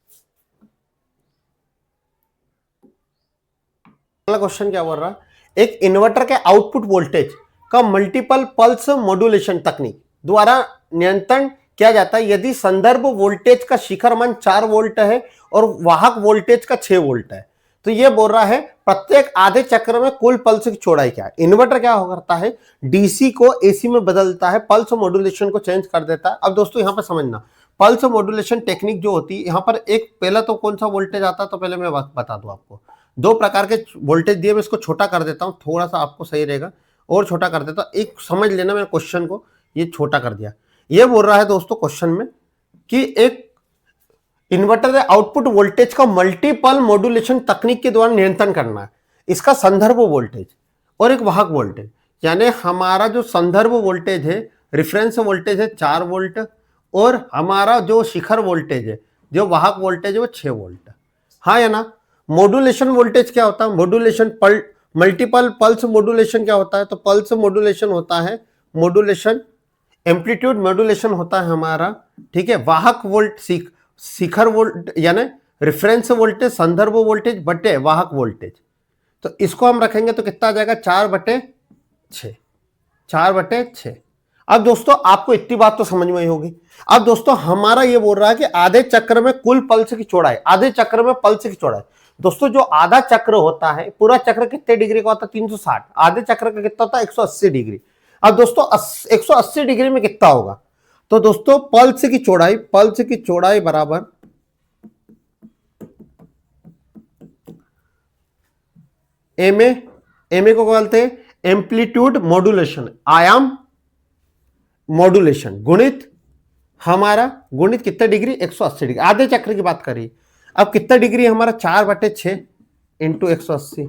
अगला क्वेश्चन क्या बोल रहा है, एक इन्वर्टर के आउटपुट वोल्टेज का मल्टीपल पल्स मॉड्यूलेशन तकनीक द्वारा नियंत्रण किया जाता है यदि संदर्भ वोल्टेज का शिखर मान 4 वोल्ट है और वाहक वोल्टेज का 6 वोल्ट है। तो ये बोल रहा है प्रत्येक आधे चक्र में कुल पल्स की चौड़ाई क्या है। इन्वर्टर क्या करता है, डीसी को एसी में बदलता है, पल्स मॉड्यूलेशन को चेंज कर देता है। अब दोस्तों यहां पर समझना, पल्स मॉड्यूलेशन टेक्निक जो होती है, यहां पर एक पहला तो कौन सा वोल्टेज आता है, तो पहले मैं बता दूं आपको, 2 प्रकार के वोल्टेज दिए, मैं इसको छोटा कर देता हूं, थोड़ा सा आपको सही रहेगा, और छोटा कर देता हूं, एक समझ लेना, मैंने क्वेश्चन को ये छोटा कर दिया। ये बोल रहा है दोस्तों क्वेश्चन में कि एक इन्वर्टर के आउटपुट वोल्टेज का मल्टीपल मॉड्यूलेशन तकनीक के द्वारा नियंत्रण करना है, इसका संदर्भ वोल्टेज और एक वाहक वोल्टेज, यानी हमारा जो संदर्भ वोल्टेज है, रेफरेंस वोल्टेज है 4 वोल्ट, और हमारा जो शिखर वोल्टेज है, जो वाहक वोल्टेज है वो 6 वोल्ट। हाँ या ना? मॉड्यूलेशन वोल्टेज क्या होता है? मॉड्यूलेशन मल्टीपल पल्स मॉड्यूलेशन क्या होता है? तो पल्स मॉड्यूलेशन होता है, मॉड्यूलेशन एम्पलीट्यूड मॉड्यूलेशन होता है हमारा, ठीक है, वाहक वोल्ट शिखर वोल्ट यानी रेफरेंस वोल्टेज, संदर्भ वोल्टेज बटे वाहक वोल्टेज। तो इसको हम रखेंगे तो कितना आ जाएगा? 4/6, 4/6। अब दोस्तों आपको इतनी बात तो समझ में ही होगी। अब दोस्तों हमारा ये बोल रहा है कि आधे चक्र में कुल पल्स की चौड़ाई, आधे चक्र में पल्स की चौड़ाई। दोस्तों जो आधा चक्र होता है, पूरा चक्र कितने डिग्री का होता है? 360। आधे चक्र का कितना होता है? 180 डिग्री। अब दोस्तों 180 डिग्री में कितना होगा? तो दोस्तों पल्स की चौड़ाई बराबर एमए को बोलते हैं एम्पलीट्यूड मॉड्यूलेशन, आयाम मॉड्यूलेशन, गुणित हमारा गुणित कितना डिग्री? 180 डिग्री। आधे चक्र की बात करिए। अब कितना डिग्री हमारा? 4/6 इंटू 180।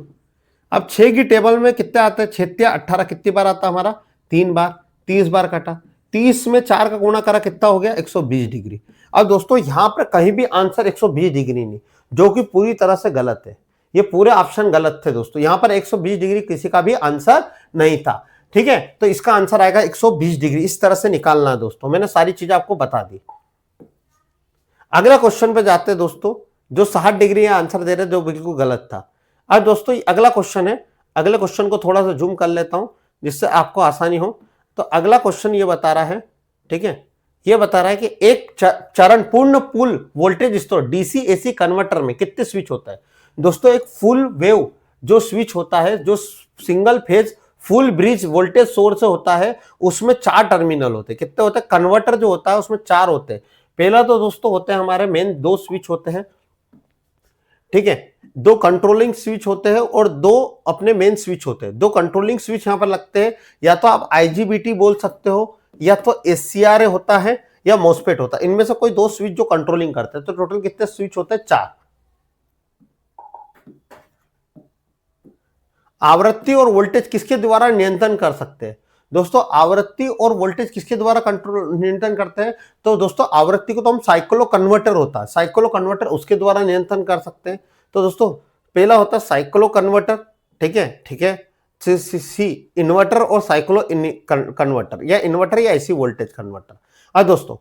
अब 6 की टेबल में कितना आता है? 6 या 18 कितनी बार आता है हमारा? 3 बार। 30 बार कटा, 30 में 4 का गुणा करा, कितना हो गया? 120 डिग्री। अब दोस्तों यहां पर कहीं भी आंसर 120 डिग्री नहीं, जो कि पूरी तरह से गलत है। ये पूरे ऑप्शन गलत थे दोस्तों, यहां पर 120 डिग्री किसी का भी आंसर नहीं था, ठीक है। तो इसका आंसर आएगा 120 डिग्री। इस तरह से निकालना है दोस्तों, मैंने सारी चीजें आपको बता दी। अगला क्वेश्चन पे जाते हैं दोस्तों, जो 60 डिग्री आंसर दे रहे, जो बिल्कुल गलत था। अब दोस्तों अगला क्वेश्चन है, अगले क्वेश्चन को थोड़ा सा जूम कर लेता हूं जिससे आपको आसानी हो। तो अगला क्वेश्चन ये बता रहा है, ठीक है, ये बता रहा है कि एक चरण पूर्ण पुल वोल्टेज स्रोत डीसी एसी कन्वर्टर में कितने स्विच होता है? दोस्तों एक फुल वेव जो स्विच होता है, जो single phase full bridge voltage source होता है, उसमें 4 टर्मिनल होते हैं। कितने होते हैं? कन्वर्टर जो होता है उसमें 4 होते हैं। पहला तो दोस्तों होते हैं हमारे मेन 2 स्विच होते हैं, ठीक है, 2 कंट्रोलिंग स्विच होते हैं और 2 अपने मेन स्विच होते हैं। 2 कंट्रोलिंग स्विच यहां पर लगते हैं, या तो आप आईजीबीटी बोल सकते हो, या तो एससीआरए होता है, या मॉसफेट होता है। इनमें से कोई 2 स्विच जो कंट्रोलिंग करते हैं। तो टोटल कितने स्विच होते हैं? 4। आवृत्ति और वोल्टेज किसके द्वारा नियंत्रण कर सकते हैं? दोस्तों आवृत्ति और वोल्टेज किसके द्वारा कंट्रोल नियंत्रण करते हैं? तो दोस्तों आवृत्ति को तो हम साइक्लो कन्वर्टर होता है, साइक्लो कन्वर्टर उसके द्वारा नियंत्रण कर सकते हैं। तो दोस्तों पहला होता है साइक्लो कन्वर्टर, ठीक है, ठीक है, सी इन्वर्टर और साइक्लो कन्वर्टर, या इन्वर्टर या एसी वोल्टेज कन्वर्टर। अब दोस्तों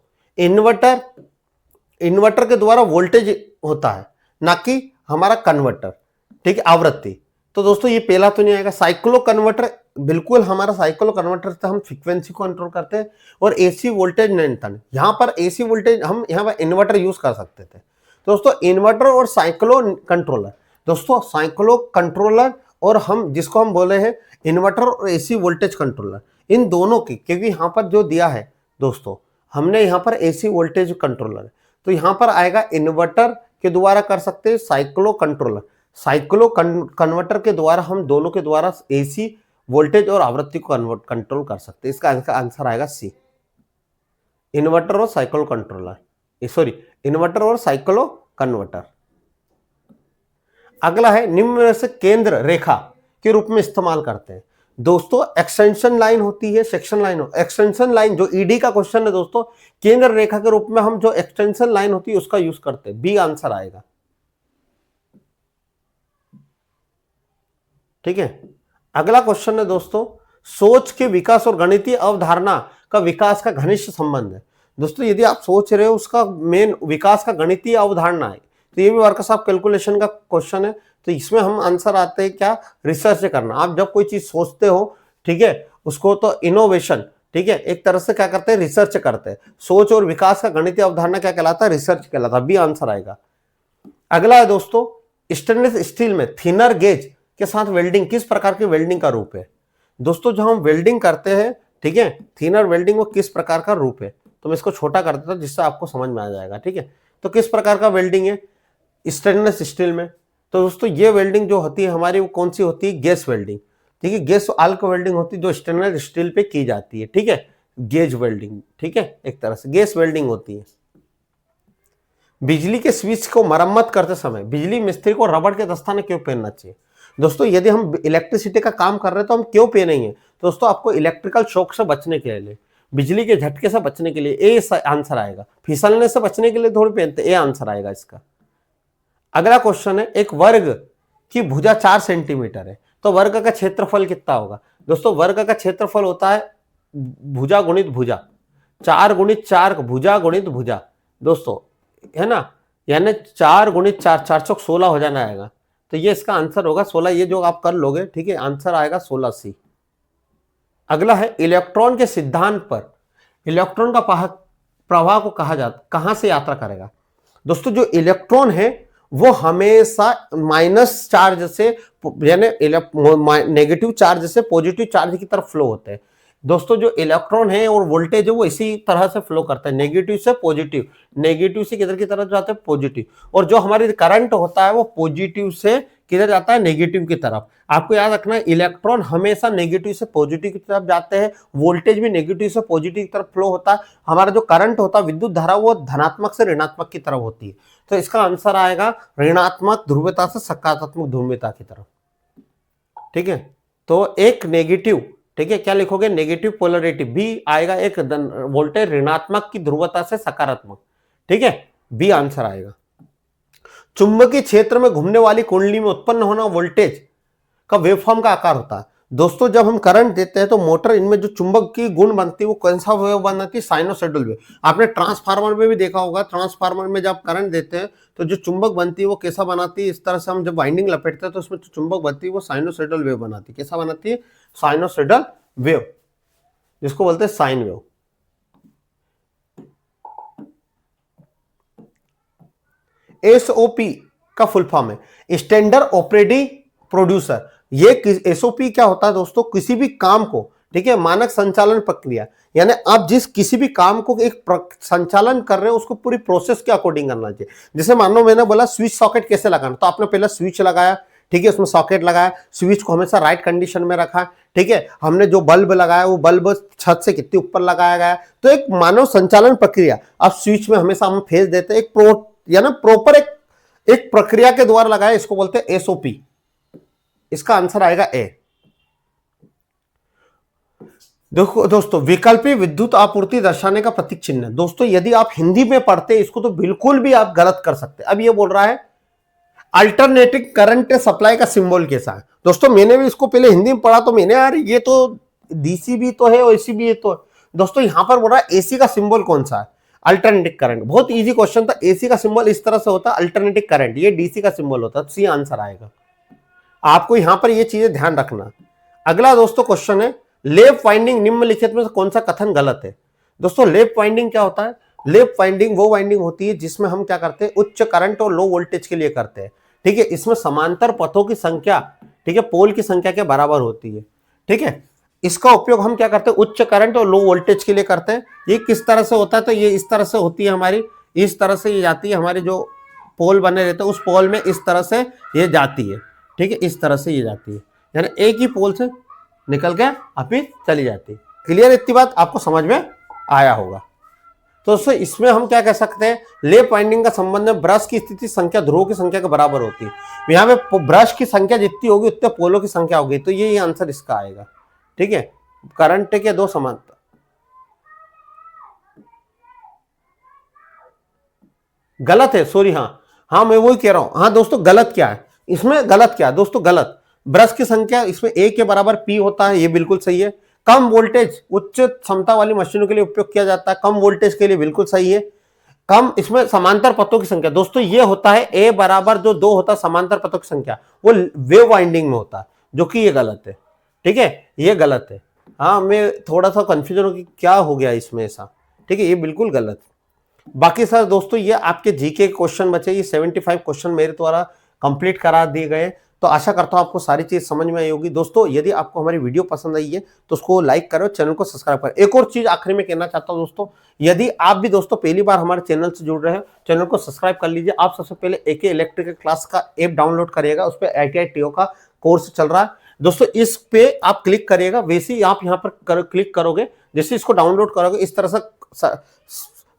इन्वर्टर के द्वारा वोल्टेज होता है, ना कि हमारा कन्वर्टर, ठीक है, आवृत्ति। तो दोस्तों ये पहला तो नहीं आएगा। साइक्लो कन्वर्टर बिल्कुल हमारा साइक्लो कन्वर्टर से हम फ्रीक्वेंसी को कंट्रोल करते हैं, और एसी वोल्टेज नियंत्रण, यहां पर एसी वोल्टेज हम यहां पर इन्वर्टर यूज कर सकते थे। दोस्तों इन्वर्टर और साइक्लो कंट्रोलर, दोस्तों साइक्लो कंट्रोलर और हम जिसको हम बोले हैं इन्वर्टर और एसी वोल्टेज कंट्रोलर, इन दोनों की, क्योंकि यहां पर जो दिया है दोस्तों, हमने यहां पर एसी वोल्टेज कंट्रोलर, तो यहां पर आएगा इन्वर्टर के द्वारा कर सकते हैं, साइक्लो कंट्रोलर, साइक्लो कन्वर्टर के द्वारा हम दोनों के द्वारा एसी वोल्टेज और आवृत्ति को कंट्रोल कर सकते हैं। इसका आंसर आएगा सी, इन्वर्टर और साइक्लो कंट्रोलर, सॉरी इन्वर्टर और साइक्लो कन्वर्टर। अगला है निम्न में से केंद्र रेखा के रूप में इस्तेमाल करते हैं। दोस्तों एक्सटेंशन लाइन होती है, सेक्शन लाइन हो, एक्सटेंशन लाइन जो ईडी का क्वेश्चन है दोस्तों, केंद्र रेखा के रूप में हम जो एक्सटेंशन लाइन होती है उसका यूज करते हैं। बी आंसर आएगा, ठीक है। अगला क्वेश्चन है दोस्तों, सोच के विकास और गणितीय अवधारणा का विकास का घनिष्ठ संबंध है। दोस्तों यदि आप सोच रहे हो उसका मेन विकास का गणितीय अवधारणा है, तो ये भी वर्कर्स ऑफ कैलकुलेशन का क्वेश्चन है। तो इसमें हम आंसर आते हैं क्या? रिसर्च करना। आप जब कोई चीज सोचते हो, ठीक है, उसको तो इनोवेशन, ठीक है, एक तरह से क्या करते हैं? रिसर्च करते हैं। सोच और विकास का गणितीय अवधारणा क्या कहलाता है? रिसर्च कहलाता है। बी आंसर आएगा। अगला है दोस्तों, स्टेनलेस स्टील में थिनर गेज के साथ वेल्डिंग किस प्रकार की वेल्डिंग का रूप है? दोस्तों जो हम वेल्डिंग करते हैं, ठीक है, थिनर वेल्डिंग, वो किस प्रकार का रूप है? तो मैं इसको छोटा कर देता हूं जिससे आपको समझ में आ जाएगा, ठीक है। तो किस प्रकार का वेल्डिंग है स्टेनलेस स्टील में? तो दोस्तों ये वेल्डिंग जो होती है हमारी, वो कौन सी होती है? गैस वेल्डिंग, ठीक है, गैस आल्क वेल्डिंग होती है जो स्टेनलेस स्टील पे की जाती है, ठीक है, गेज वेल्डिंग, ठीक है, एक तरह से गैस वेल्डिंग होती है। बिजली के स्विच को मरम्मत करते समय बिजली मिस्त्री को रबड़ के दस्ताने क्यों पहनना चाहिए? दोस्तों यदि हम इलेक्ट्रिसिटी का काम कर रहे हैं तो हम क्यों पे नहीं है? दोस्तों आपको इलेक्ट्रिकल शॉक से बचने के लिए, बिजली के झटके से बचने के लिए ए आंसर आएगा। फिसलने से बचने के लिए थोड़ी पहनते, ए आंसर आएगा इसका। अगला क्वेश्चन है, एक वर्ग की भुजा 4 सेंटीमीटर है, तो वर्ग का क्षेत्रफल कितना होगा? दोस्तों वर्ग का क्षेत्रफल होता है भुजा गुणित भुजा, 4 गुणित 4 भुजा गुणित भुजा दोस्तों, है ना, यानी 4 गुणित 4, 4 चौक 16 हो जाना आएगा, तो ये इसका आंसर होगा 16। ये जो आप कर लोगे, ठीक है, आंसर आएगा 16C। अगला है, इलेक्ट्रॉन के सिद्धांत पर इलेक्ट्रॉन का प्रवाह को कहां से यात्रा करेगा? दोस्तों जो इलेक्ट्रॉन है वो हमेशा माइनस चार्ज से, यानी नेगेटिव चार्ज से पॉजिटिव चार्ज की तरफ फ्लो होते हैं। दोस्तों जो इलेक्ट्रॉन है और वोल्टेज है वो इसी तरह से फ्लो करता है, नेगेटिव से पॉजिटिव, नेगेटिव से किधर की तरफ जाता है? पॉजिटिव। और जो हमारी करंट होता है वो पॉजिटिव से किधर जाता है? नेगेटिव की तरफ। आपको याद रखना है, इलेक्ट्रॉन हमेशा नेगेटिव से पॉजिटिव की तरफ जाते हैं, वोल्टेज भी नेगेटिव से पॉजिटिव की तरफ फ्लो होता है। हमारा जो करंट होता है, विद्युत धारा, वो धनात्मक से ऋणात्मक की तरफ होती है, तो इसका आंसर आएगा ऋणात्मक ध्रुवता से सकारात्मक ध्रुवता की तरफ। ठीक है, तो एक नेगेटिव, ठीक है, क्या लिखोगे? नेगेटिव पोलरिटी, बी आएगा एक वोल्टेज ऋणात्मक की ध्रुवता से सकारात्मक, ठीक है, बी आंसर आएगा। चुंबकीय क्षेत्र में घूमने वाली कुंडली में उत्पन्न होना वोल्टेज का वेवफॉर्म का आकार होता है। दोस्तों जब हम करंट देते हैं तो मोटर, इनमें जो चुंबक की गुण बनती है वो कौन सा वेव बनाती है? Sinusoidal wave. आपने ट्रांसफार्मर में भी देखा होगा, ट्रांसफार्मर में जब करंट देते हैं तो जो चुंबक बनती है वो कैसा बनाती है? इस तरह से हम जब वाइंडिंग लपेटते हैं तो उसमें जो चुंबक बनती है वो साइनोसॉइडल वेव बनाती है। कैसा बनाती है? साइनोसॉइडल वेव, जिसको बोलते हैं साइन वेव। एसओपी का फुल फॉर्म है स्टैंडर्ड ऑपरेटिंग प्रोड्यूसर। ये एसओपी क्या होता है दोस्तों? किसी भी काम को, ठीक है, मानक संचालन प्रक्रिया, यानी आप जिस किसी भी काम को एक संचालन कर रहे हो उसको पूरी प्रोसेस के अकॉर्डिंग करना चाहिए। जैसे मान लो मैंने बोला स्विच सॉकेट कैसे लगाना, तो आपने पहले स्विच लगाया, ठीक है, उसमें सॉकेट लगाया, स्विच को हमेशा राइट कंडीशन में रखा, ठीक है, हमने जो बल्ब लगाया वो बल्ब छत से कितनी ऊपर लगाया गया, तो एक मानव संचालन प्रक्रिया। अब स्विच में हमेशा हम फेज देते हैं, एक यानी प्रॉपर एक प्रक्रिया के द्वारा लगाया, इसको बोलते हैं एसओपी। इसका आंसर आएगा ए। देखो दोस्तों, विकल्पी विद्युत आपूर्ति दर्शाने का प्रतीक चिन्ह। दोस्तों यदि आप हिंदी में पढ़ते हैं इसको तो बिल्कुल भी आप गलत कर सकते हैं। अब ये बोल रहा है अल्टरनेटिंग करंट सप्लाई का सिंबल कैसा है। दोस्तों मैंने भी इसको पहले हिंदी में पढ़ा तो मैंने, यार ये तो डीसी भी तो है और एसी भी है, तो दोस्तों यहां पर बोल रहा है एसी का सिंबल कौन सा है? Alternative current. बहुत इजी क्वेश्चन था। एसी का सिंबल इस तरह से होता है, अल्टरनेटिव करंट, ये डीसी का सिंबल होता है, सी आंसर आएगा। आपको यहां पर ये चीजें ध्यान रखना। अगला दोस्तों क्वेश्चन है, लेप वाइंडिंग निम्नलिखित में से कौन सा कथन गलत है? दोस्तों लेप वाइंडिंग क्या होता है? लेप वाइंडिंग वो वाइंडिंग होती है जिसमें हम क्या करते हैं, उच्च करंट और लो वोल्टेज के लिए करते हैं, ठीक है। इसमें समांतर पथों की संख्या, ठीक है, पोल की संख्या के बराबर होती है, ठीक है। इसका उपयोग हम क्या करते हैं, उच्च करंट और लो वोल्टेज के लिए करते हैं। ये किस तरह से होता है? तो ये इस तरह से होती है हमारी, इस तरह से ये जाती है, हमारे जो पोल बने रहते हैं उस पोल में इस तरह से ये जाती है, ठीक है, इस तरह से ये जाती है, यानी एक ही पोल से निकल के अभी चली जाती है। क्लियर? इतनी बात आपको समझ में आया होगा। तो दोस्तों इसमें हम क्या कह सकते हैं, लेप वाइंडिंग का संबंध में ब्रश की स्थिति संख्या ध्रुवों की संख्या के बराबर होती है। यहाँ पे ब्रश की संख्या जितनी होगी उतने पोलों की संख्या होगी, तो ये आंसर इसका आएगा, ठीक है। करंट के दो समांतर, गलत है, सॉरी, हाँ मैं वही कह रहा हूं। हाँ दोस्तों गलत क्या है इसमें, गलत क्या है दोस्तों? गलत, ब्रश की संख्या इसमें ए के बराबर पी होता है, ये बिल्कुल सही है। कम वोल्टेज उच्च क्षमता वाली मशीनों के लिए उपयोग किया जाता है, कम वोल्टेज के लिए, बिल्कुल सही है। कम, इसमें समांतर पथों की संख्या, दोस्तों ये होता है ए बराबर जो 2 होता है समांतर पथों की संख्या, वो वेव वाइंडिंग में होता है, जो कि ये गलत है, ठीक है, ये गलत है। हाँ मैं थोड़ा सा कंफ्यूजन हो कि क्या हो गया इसमें ऐसा, ठीक है, ये बिल्कुल गलत। बाकी सर दोस्तों ये आपके जीके क्वेश्चन बचे, ये 75 क्वेश्चन मेरे द्वारा कंप्लीट करा दिए गए, तो आशा करता हूं आपको सारी चीज समझ में आई होगी। दोस्तों यदि आपको हमारी वीडियो पसंद आई है तो उसको लाइक करो, चैनल को सब्सक्राइब करो। एक और चीज आखिरी में कहना चाहता हूं दोस्तों, यदि आप भी दोस्तों पहली बार हमारे चैनल से जुड़ रहे हैं, चैनल को सब्सक्राइब कर लीजिए। आप सबसे पहले एके इलेक्ट्रिकल क्लास का ऐप डाउनलोड करिएगा, उस पर ITI TO का कोर्स चल रहा है दोस्तों, इस पे आप क्लिक करिएगा। वैसे ही आप यहाँ पर क्लिक करोगे, जैसे इसको डाउनलोड करोगे इस तरह से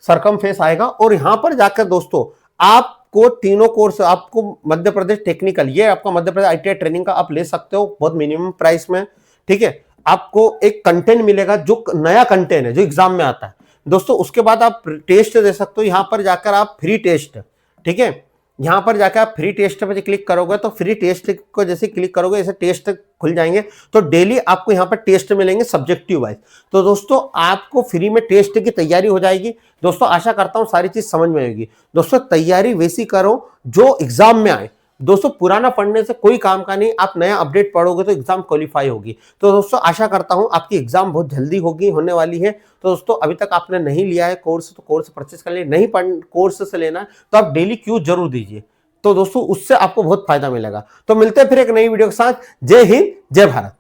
सरकमफेस आएगा, और यहाँ पर जाकर दोस्तों आप आपको तीनों कोर्स, आपको मध्य प्रदेश टेक्निकल, ये आपका मध्य प्रदेश ITI ट्रेनिंग का आप ले सकते हो बहुत मिनिमम प्राइस में, ठीक है। आपको एक कंटेंट मिलेगा जो नया कंटेंट है जो एग्जाम में आता है दोस्तों। उसके बाद आप टेस्ट दे सकते हो, यहां पर जाकर आप फ्री टेस्ट, ठीक है, यहां पर जाकर आप फ्री टेस्ट पे क्लिक करोगे तो फ्री टेस्ट को जैसे क्लिक करोगे ऐसे टेस्ट खुल जाएंगे। तो डेली आपको यहां पर टेस्ट मिलेंगे सब्जेक्टिव वाइज। तो दोस्तों आपको फ्री में टेस्ट की तैयारी हो जाएगी। दोस्तों आशा करता हूं सारी चीज समझ में आएगी। दोस्तों तैयारी वैसी करो जो एग्जाम में आए। दोस्तों पुराना पढ़ने से कोई काम का नहीं, आप नया अपडेट पढ़ोगे तो एग्जाम क्वालिफाई होगी। तो दोस्तों आशा करता हूं आपकी एग्जाम बहुत जल्दी होने वाली है। तो दोस्तों अभी तक आपने नहीं लिया है कोर्स तो कोर्स परचेस कर ले, नहीं कोर्स से लेना है तो आप डेली क्यूज जरूर दीजिए। तो दोस्तों उससे आपको बहुत फायदा मिलेगा। तो मिलते हैं फिर एक नई वीडियो के साथ। जय हिंद, जय भारत।